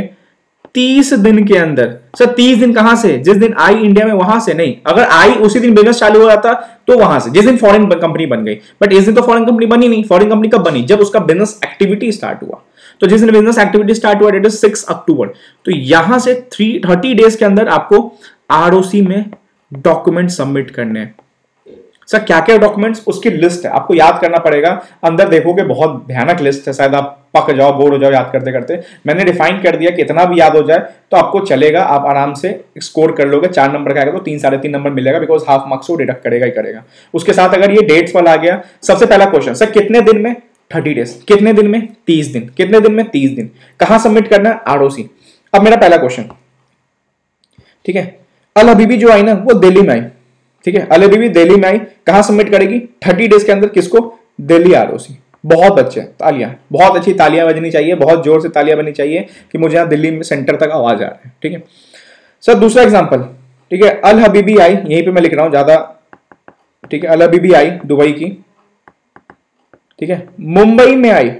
30 दिन के अंदर। सर 30 दिन कहां से? जिस दिन आई इंडिया में वहां से नहीं, अगर आई उसी दिन बिजनेस चालू हो जाता तो वहां से, जिस दिन फॉरेन कंपनी बन गई। बट इस दिन तो फॉरेन कंपनी बनी नहीं। फॉरेन कंपनी कब बनी? जब उसका बिजनेस एक्टिविटी स्टार्ट हुआ। तो जिस दिन बिजनेस एक्टिविटी स्टार्ट हुआ, डेट इज 6 अक्टूबर। तो यहां से 30 डेज के अंदर आपको आरओसी में डॉक्यूमेंट सबमिट करने हैं। सर क्या क्या डॉक्यूमेंट्स? उसकी लिस्ट है, आपको याद करना पड़ेगा। अंदर देखोगे बहुत भयानक लिस्ट है, शायद आप पक जाओ, बोर हो जाओ याद करते करते। मैंने डिफाइन कर दिया कि इतना भी याद हो जाए तो आपको चलेगा, आप आराम से स्कोर कर लोगे। 4 नंबर का आएगा तो 3-3.5 नंबर मिलेगा, बिकॉज हाफ मार्क्स वो डिडक्ट करेगा ही करेगा। उसके साथ अगर ये डेट्स वाला आ गया, सबसे पहला क्वेश्चन, सर कितने दिन में? 30 डेज। कितने दिन में? 30 दिन। कितने दिन में? 30 दिन। कहां सबमिट करना है? आरओसी। अब मेरा पहला क्वेश्चन, ठीक है, अल हबीबी जो आई ना, वो दिल्ली में आई। ठीक है, अल हबीबी दिल्ली में आई, कहां सबमिट करेगी? 30 डेज के अंदर। किसको? दिल्ली आरओसी। बहुत अच्छे, तालियां, बहुत अच्छी तालियां बजनी चाहिए, बहुत जोर से तालियां बजनी चाहिए कि मुझे यहां दिल्ली में सेंटर तक आवाज आ रहा है। ठीक है सर, दूसरा एग्जांपल, ठीक है, अल हबीबी आई, यहीं पे मैं लिख रहा हूं ज्यादा, ठीक है, अल हबीबी आई दुबई की, ठीक है, मुंबई में आई,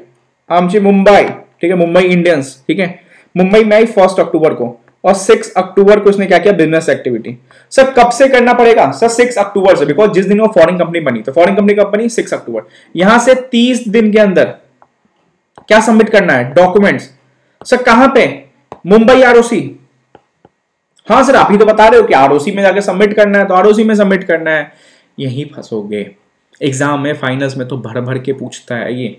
आमची मुंबई, ठीक है, मुंबई इंडियंस, ठीक है, मुंबई में आई 1 अक्टूबर को, और 6 अक्टूबर को इसने क्या किया? Business activity. सर कब से करना पड़ेगा? सर 6 अक्टूबर से, बिकॉज जिस दिन वो फॉरेन कंपनी बनी, तो फॉरेन कंपनी कब बनी? 6 अक्टूबर। यहां से 30 दिन के अंदर क्या सबमिट करना है? डॉक्यूमेंट्स। सर कहां पे? मुंबई आरओसी। हाँ सर, आप ही तो बता रहे हो कि आरओसी में जाके सबमिट करना है, तो आरओसी में सबमिट करना है। यहीं फंसोगे। एग्जाम में, फाइनल्स में तो भर भर के पूछता है ये।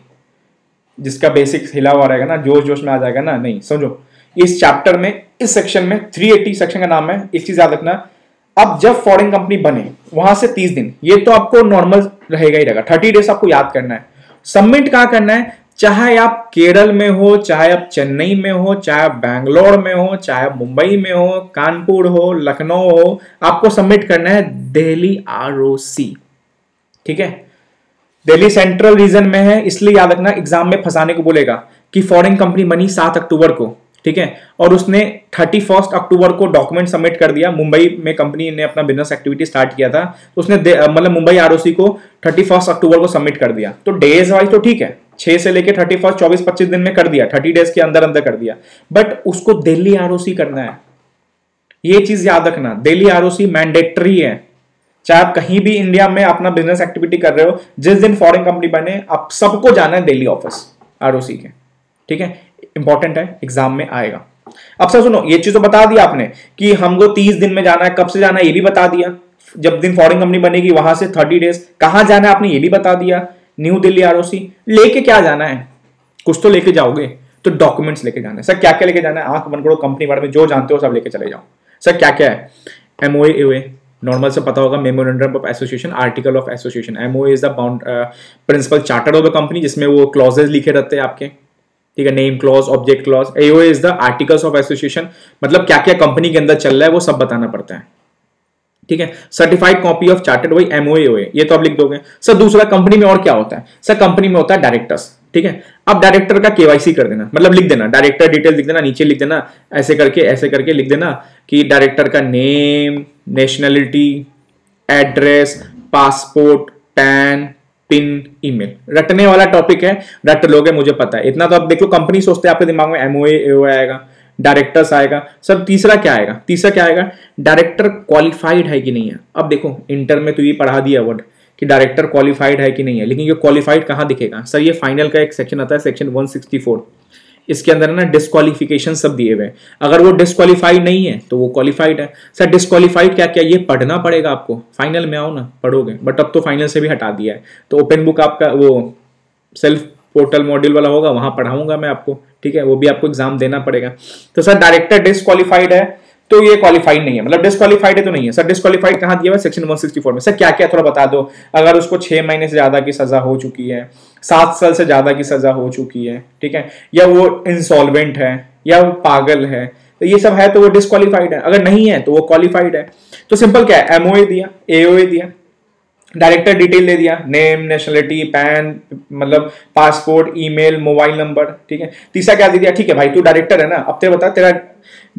जिसका बेसिक हिला हुआ रहेगा ना, जोश जोश में आ जाएगा ना, नहीं समझो। इस चैप्टर में, इस सेक्शन में 380 सेक्शन का नाम है। एक चीज याद रखना, अब जब फॉरेन कंपनी बने वहां से 30 दिन, ये तो आपको नॉर्मल रहेगा ही रहेगा। 30 डेज आपको याद करना है। सबमिट कहां करना है, चाहे आप केरल में हो, चाहे आप चेन्नई में हो, चाहे आप बैंगलोर में हो, चाहे आप मुंबई में हो, कानपुर हो, लखनऊ हो, आपको सबमिट करना है दिल्ली आरओसी। ठीक है, दिल्ली सेंट्रल रीजन में है, इसलिए याद रखना एग्जाम में फंसाने को बोलेगा कि फॉरेन कंपनी बनी 7 अक्टूबर को, ठीक है, और उसने 31 अक्टूबर को डॉक्यूमेंट सबमिट कर दिया। मुंबई में कंपनी ने अपना बिजनेस एक्टिविटी स्टार्ट किया था, तो उसने मतलब मुंबई आरओसी को 31 अक्टूबर को सबमिट कर दिया। तो डेज वाइज तो ठीक है, 6 से लेके 31, 24-25 दिन में कर दिया, 30 डेज के अंदर अंदर कर दिया, बट उसको दिल्ली आरओसी करना है। ये चीज याद रखना, दिल्ली आरओसी मैंडेटरी है। चाहे आप कहीं भी इंडिया में अपना बिजनेस एक्टिविटी कर रहे हो, जिस दिन फॉरेन कंपनी बने आप सबको जाना है दिल्ली ऑफिस आरओसी के। ठीक है, इंपॉर्टेंट है, एग्जाम में आएगा। अब सर सुनो, ये चीज तो बता दिया आपने कि हमको 30 दिन में जाना है, कब से जाना है ये भी बता दिया। जब दिन फॉरेन कंपनी बनेगी वहां से 30 डेज, कहां जाना है आपने ये भी बता दिया, न्यू दिल्ली आरओसी। लेके क्या जाना है, कुछ तो लेके जाओगे, तो डॉक्यूमेंट्स लेके जाना है। सर क्या क्या लेके जाना है, आंख बंद करो, कंपनी बारे में जो जानते हो सब लेके चले जाओ। सर क्या क्या है, एमओए, एओए नॉर्मल से पता होगा, memorandum of association, article of association. MOA is the principal charter of the company, जिसमें वो क्लॉजेज लिखे रहते हैं आपके, ठीक है, name clause, object clause. AOA is the articles of association, मतलब क्या क्या कंपनी के अंदर चल रहा है वो सब बताना पड़ता है। ठीक है, सर्टिफाइड कॉपी ऑफ चार्टर्ड, वही एमओए ओए, ये तो आप लिख दोगे। सर दूसरा, कंपनी में और क्या होता है, सर कंपनी में होता है डायरेक्टर्स। ठीक है, अब डायरेक्टर का केवाईसी कर देना, मतलब लिख देना, डायरेक्टर डिटेल लिख देना, नीचे लिख देना, ऐसे करके लिख देना कि डायरेक्टर का name, nationality, address, passport, pan, pin, email. रटने वाला टॉपिक है, रट लोगे मुझे पता है। इतना तो आप देख लो, कंपनी सोचते हैं आपके दिमाग में एमओए एओए आएगा, डायरेक्टर्स आएगा। सर तीसरा क्या आएगा, तीसरा क्या आएगा, डायरेक्टर क्वालिफाइड है कि नहीं है। अब देखो इंटर में तो ये पढ़ा दिया वर्ड कि डायरेक्टर क्वालिफाइड है कि नहीं है, लेकिन ये क्वालिफाइड कहां दिखेगा। सर ये फाइनल का एक सेक्शन आता है, सेक्शन 164, इसके अंदर ना डिस्क्वालिफिकेशन सब दिए हुए। अगर वो डिस्क्वालिफाइड नहीं है तो वो क्वालिफाइड है। सर डिस्क्वालिफाइड क्या क्या, ये पढ़ना पड़ेगा आपको, फाइनल में आओ ना पढ़ोगे, बट अब तो फाइनल से भी हटा दिया है। तो ओपन बुक आपका वो सेल्फ पोर्टल मॉड्यूल वाला होगा, वहां पढ़ाऊंगा मैं आपको। ठीक है, वो भी आपको एग्जाम देना पड़ेगा। तो सर डायरेक्टर डिस्क्वालिफाइड है तो ये क्वालिफाइड नहीं है, मतलब डिस्क्वालिफाइड है तो नहीं है। सर डिस्क्वालिफाइड कहां दिया हुआ है, सेक्शन 164 में। सर क्या क्या थोड़ा बता दो। अगर उसको 6 महीने से ज्यादा की सजा हो चुकी है, 7 साल से ज्यादा की सजा हो चुकी है, ठीक है, या वो इंसॉल्वेंट है, या वो पागल है, तो ये सब है तो वो डिस्क्वालिफाइड है। अगर नहीं है तो वो क्वालिफाइड है। तो सिंपल क्या है, एमओए दिया, एओए दिया, डायरेक्टर डिटेल दे दिया, नेम, नेशनलिटी, पैन, मतलब पासपोर्ट, ईमेल, मोबाइल नंबर। ठीक है, तीसरा क्या दे दिया, ठीक है भाई तू डायरेक्टर है ना, अब तेरा बता तेरा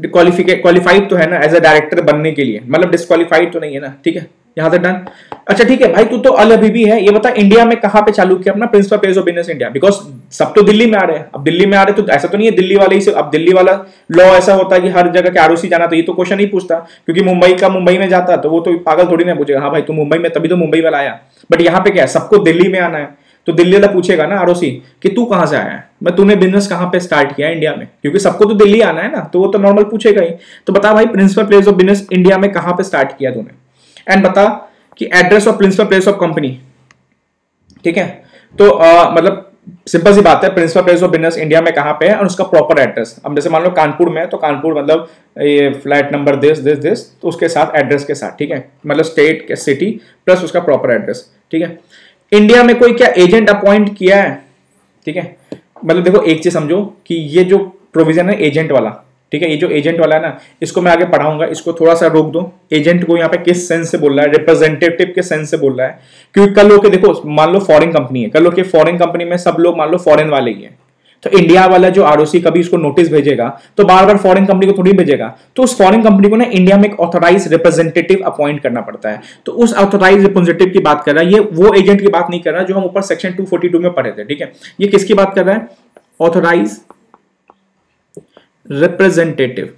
क्वालिफाइड तो है ना एज अ डायरेक्टर बनने के लिए, मतलब डिस्क्वालिफाइड तो नहीं है ना। ठीक है, यहां तक डन। अच्छा ठीक है भाई, तू तो अल अभी भी है, ये बता इंडिया में कहां पे चालू किया अपना principal place of business India. Because सब तो दिल्ली में आ रहे हैं, अब दिल्ली में आ रहे तो ऐसा तो नहीं है दिल्ली वाले ही से, अब दिल्ली वाला लॉ ऐसा होता है कि हर जगह के आरओसी जाना, तो ये तो क्वेश्चन नहीं पूछता, क्योंकि मुंबई का मुंबई में जाता तो वो तो पागल थोड़ी ना पूछेगा, हाँ भाई तू मुंबई में, तभी तो मुंबई वाला आया। बट यहाँ पे क्या है, सबको दिल्ली में आना है, तो दिल्ली वाला पूछेगा ना आरओसी कि तू कहां से आया है, मैं तूने बिजनेस कहां पे स्टार्ट किया है इंडिया में, क्योंकि सबको तो दिल्ली आना है ना, तो वो तो नॉर्मल पूछेगा ही। तो बता भाई principal place of business India में कहां पे स्टार्ट किया तूने, एंड बता कि address of principal place of company. ठीक है, तो मतलब सिंपल सी बात है, principal place of business India में कहां पे है और उसका प्रॉपर एड्रेस। अब जैसे मान लो कानपुर में है तो कानपुर मतलब ये फ्लैट नंबर दिस तो उसके साथ एड्रेस के साथ। ठीक है, मतलब स्टेट सिटी प्लस उसका प्रॉपर एड्रेस। ठीक है, इंडिया में कोई क्या एजेंट अपॉइंट किया है। ठीक है, मतलब देखो एक चीज समझो कि ये जो प्रोविजन है एजेंट वाला, ठीक है, ये जो एजेंट वाला है ना, इसको मैं आगे पढ़ाऊंगा, इसको थोड़ा सा रोक दो। एजेंट को यहाँ पे किस सेंस से बोल रहा है, रिप्रेजेंटेटिव के सेंस से बोल रहा है, क्योंकि कल लोग के देखो मान लो फॉरेन कंपनी है, कल लोग के फॉरेन कंपनी में सब लोग मान लो फॉरेन वाले ही है, तो इंडिया वाला जो आरओसी कभी उसको नोटिस भेजेगा तो बार बार फॉरेन कंपनी को थोड़ी भेजेगा, तो उस फॉरेन कंपनी को ना इंडिया में एक ऑथराइज रिप्रेजेंटेटिव अपॉइंट करना पड़ता है। तो उस ऑथराइज रिप्रेजेंटेटिव की बात कर रहा है, ये वो एजेंट की बात नहीं कर रहा जो हम ऊपर सेक्शन 242 में पढ़े थे। ठीक है, ये किसकी बात कर रहा है, ऑथराइज रिप्रेजेंटेटिव।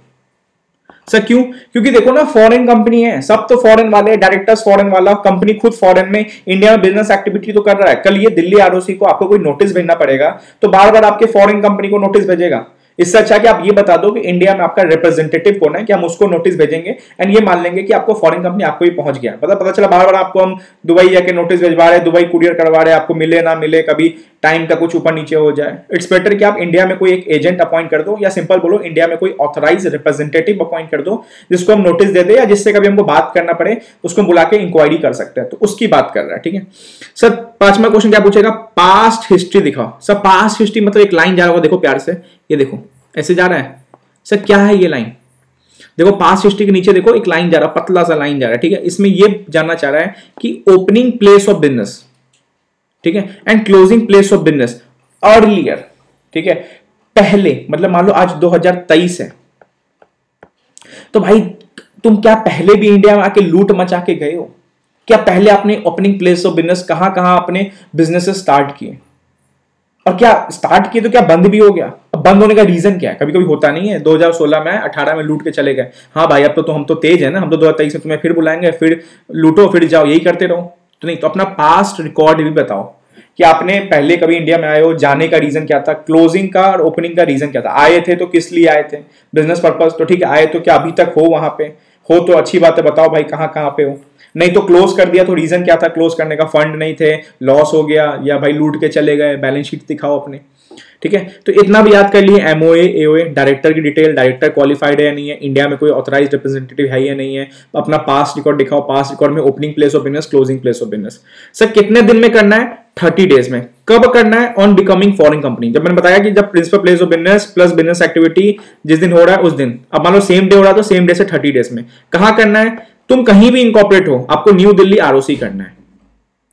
सर क्यों, क्योंकि देखो ना फॉरेन कंपनी है, सब तो फॉरेन वाले, डायरेक्टर्स फॉरेन वाला, कंपनी खुद फॉरेन में, इंडिया में बिजनेस एक्टिविटी तो कर रहा है। कल ये दिल्ली आरओसी को आपको कोई नोटिस भेजना पड़ेगा तो बार बार आपके फॉरेन कंपनी को नोटिस भेजेगा इससे अच्छा कि आप ये बता दो कि इंडिया में आपका रिप्रेजेंटेटिव कौन है, कि हम उसको नोटिस भेजेंगे एंड ये मान लेंगे कि आपको फॉरेन कंपनी आपको ही पहुंच गया, पता चला बार बार आपको हम दुबई जाके नोटिस भिजवा रहे हैं, दुबई कुरियर करवा रहे हैं, आपको मिले ना मिले, कभी टाइम का कुछ ऊपर नीचे हो जाए। इट्स बेटर कि आप इंडिया में कोई एक एजेंट अपॉइंट कर दो, या सिंपल बोलो इंडिया में कोई ऑथराइज रिप्रेजेंटेटिव अपॉइंट कर दो जिसको हम नोटिस दे दे, या जिससे कभी हमको बात करना पड़े उसको बुला के इंक्वायरी कर सकते हैं। तो उसकी बात कर रहा है, ठीक है सर। पांचवा क्वेश्चन क्या पूछेगा, पास्ट हिस्ट्री दिखाओ। सर पास्ट हिस्ट्री मतलब एक लाइन जा रहा होगा, देखो प्यार से, ये देखो ऐसे जा रहा है सर, क्या है ये लाइन, देखो पास्ट हिस्ट्री के नीचे देखो एक लाइन जा रहा है, पतला सा लाइन जा रहा है, ठीक है। इसमें ये जानना चाह रहा है कि ओपनिंग प्लेस ऑफ बिजनेस, ठीक है, and closing place of business earlier, ठीक है, पहले, मतलब मान लो आज 2023 है, तो भाई तुम क्या पहले भी इंडिया में आके लूट मचा के गए हो? क्या पहले आपने ओपनिंग प्लेस ऑफ बिजनेस कहां कहां अपने बिजनेस स्टार्ट किए, और क्या स्टार्ट किए तो क्या बंद भी हो गया? अब बंद होने का रीजन क्या है? कभी कभी होता नहीं है 2016 में 18 में लूट के चले गए, हाँ भाई अब तो हम तो तेज है ना, हम तो 2023 में तुम्हें फिर बुलाएंगे, फिर लूटो फिर जाओ, यही करते रहो। तो नहीं, तो अपना पास्ट रिकॉर्ड भी बताओ कि आपने पहले कभी इंडिया में आए हो, जाने का रीजन क्या था, क्लोजिंग का और ओपनिंग का रीजन क्या था, आए थे तो किस लिए आए थे, बिजनेस पर्पज, तो ठीक है आए तो क्या अभी तक हो वहां पे, हो तो अच्छी बात है, बताओ भाई कहाँ कहाँ पे हो। नहीं तो क्लोज कर दिया तो रीजन क्या था क्लोज करने का, फंड नहीं थे, लॉस हो गया, या भाई लूट के चले गए, बैलेंस शीट दिखाओ अपने, ठीक है। तो इतना भी याद कर लिए, एमओए एओए, डायरेक्टर की डिटेल, डायरेक्टर क्वालिफाइड है या नहीं है, इंडिया में कोई ऑथराइज रिप्रेजेंटेटिव है या नहीं है, अपना पास्ट रिकॉर्ड दिखाओ, पास्ट रिकॉर्ड में opening place of business, closing place of business. Sir कितने दिन में करना है? 30 डेज में। कब करना है? On becoming foreign company. जब मैंने बताया कि जब principal place of business plus business activity जिस दिन हो रहा है उस दिन, अब मान लो सेम डे हो रहा है तो सेम डे से 30 डेज में। कहां करना है? तुम कहीं भी इंकॉर्पोरेट हो, आपको न्यू दिल्ली आरओसी करना है,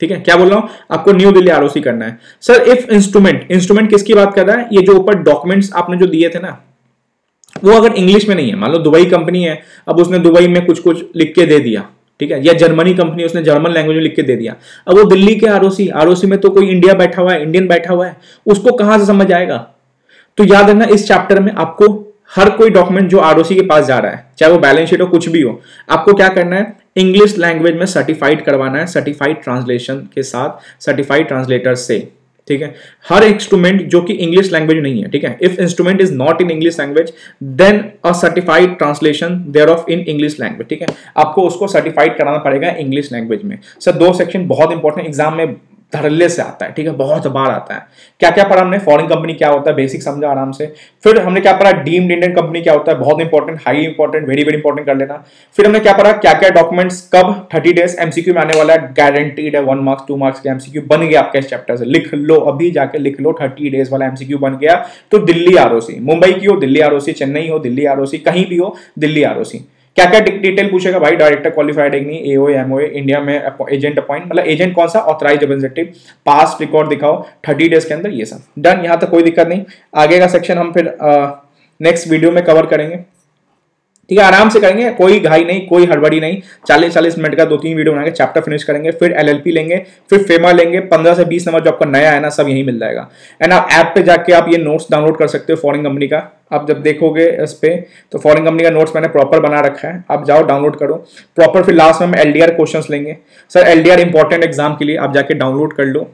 ठीक है। क्या बोल रहा हूं, आपको न्यू दिल्ली आरओसी करना है। सर इफ इंस्ट्रूमेंट, इंस्ट्रूमेंट किसकी बात कर रहा है? ये जो ऊपर डॉक्यूमेंट्स आपने जो दिए थे ना, वो अगर इंग्लिश में नहीं है, मान लो दुबई कंपनी है, अब उसने दुबई में कुछ कुछ लिख के दे दिया, ठीक है, या जर्मनी कंपनी उसने जर्मन लैंग्वेज में लिख के दे दिया, अब वो दिल्ली के आरओसी, आरओसी में तो कोई इंडिया बैठा हुआ है, इंडियन बैठा हुआ है, उसको कहां से समझ आएगा? तो याद रखना इस चैप्टर में आपको हर कोई डॉक्यूमेंट जो आरओसी के पास जा रहा है, चाहे वो बैलेंस शीट हो कुछ भी हो, आपको क्या करना है? इंग्लिश लैंग्वेज में सर्टिफाइड करवाना है, सर्टिफाइड ट्रांसलेशन के साथ, सर्टिफाइड ट्रांसलेटर से, ठीक है। हर इंस्ट्रूमेंट जो कि इंग्लिश लैंग्वेज नहीं है, ठीक है, if instrument is not in English language then a certified translation there of in English language, ठीक है, आपको उसको सर्टिफाइड कराना पड़ेगा इंग्लिश लैंग्वेज में। सर 2 सेक्शन बहुत इंपॉर्टेंट, एग्जाम में धड़ल्ले से आता है, ठीक है, बहुत बार आता है। क्या क्या पढ़ा हमने? फॉरेन कंपनी क्या होता है, बेसिक समझा आराम से। फिर हमने क्या पढ़ा? डीम्ड इंडियन कंपनी क्या होता है, बहुत important, high important, very very important कर लेना। फिर हमने क्या पढ़ा? क्या क्या डॉक्यूमेंट्स कब 30 डेज एमसीक्यू में आने वाला है, गारंटीड है 1 मार्क्स 2 मार्क्स के एमसीक्यू बन गया आपके इस चैप्टर से, लिख लो अभी जाके लिख लो, 30 डेज वाला एमसीक्यू बन गया तो दिल्ली आरओसी, मुंबई की हो दिल्ली आरओसी, चेन्नई हो दिल्ली आरओसी, कहीं भी हो दिल्ली आरओसी। क्या क्या डिटेल पूछेगा भाई? डायरेक्टर क्वालिफाइड है नहीं, एओ एमओए, इंडिया में एजेंट अपॉइंट, मतलब एजेंट कौन सा? ऑथराइज्ड रिप्रेजेंटेटिव, पास्ट रिकॉर्ड दिखाओ 30 डेज के अंदर, ये सब डन। यहां तक कोई दिक्कत नहीं, आगे का सेक्शन हम फिर नेक्स्ट वीडियो में कवर करेंगे, ठीक है, आराम से करेंगे, कोई घाई नहीं, कोई हड़बड़ी नहीं, 40-40 मिनट का 2-3 वीडियो बनाएंगे, चैप्टर फिनिश करेंगे, फिर एलएलपी लेंगे, फिर फेमा लेंगे, 15 से 20 नंबर जो आपका नया है ना सब यहीं मिल जाएगा। एंड आप ऐप पे जाके आप ये नोट्स डाउनलोड कर सकते हो फॉरेन कंपनी का, आप जब देखोगे इस पे तो फॉरेन कंपनी का नोट्स मैंने प्रॉपर बना रखा है, आप जाओ डाउनलोड करो प्रॉपर। फिर लास्ट में हम एलडीआर क्वेश्चंस लेंगे। सर एलडीआर इंपॉर्टेंट एग्जाम के लिए, आप जाके डाउनलोड कर लो,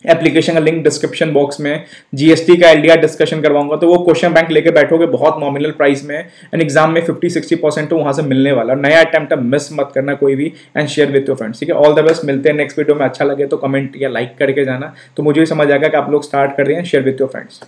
एप्लीकेशन का लिंक डिस्क्रिप्शन बॉक्स में, जीएसटी का एलडीआर डिस्कशन करवाऊंगा, तो वो क्वेश्चन बैंक लेके बैठोगे, बहुत नॉमिनल प्राइस में, एंड एग्जाम में 50-60% तो वहां से मिलने वाला। नया अटेम्प्ट मिस मत करना कोई भी, and share with your friends, ठीक है। ऑल द बेस्ट, मिलते हैं नेक्स्ट वीडियो में। अच्छा लगे तो कमेंट या लाइक करके जाना, तो मुझे भी समझ आएगा कि आप लोग स्टार्ट कर रहे हैं। Share with your friends.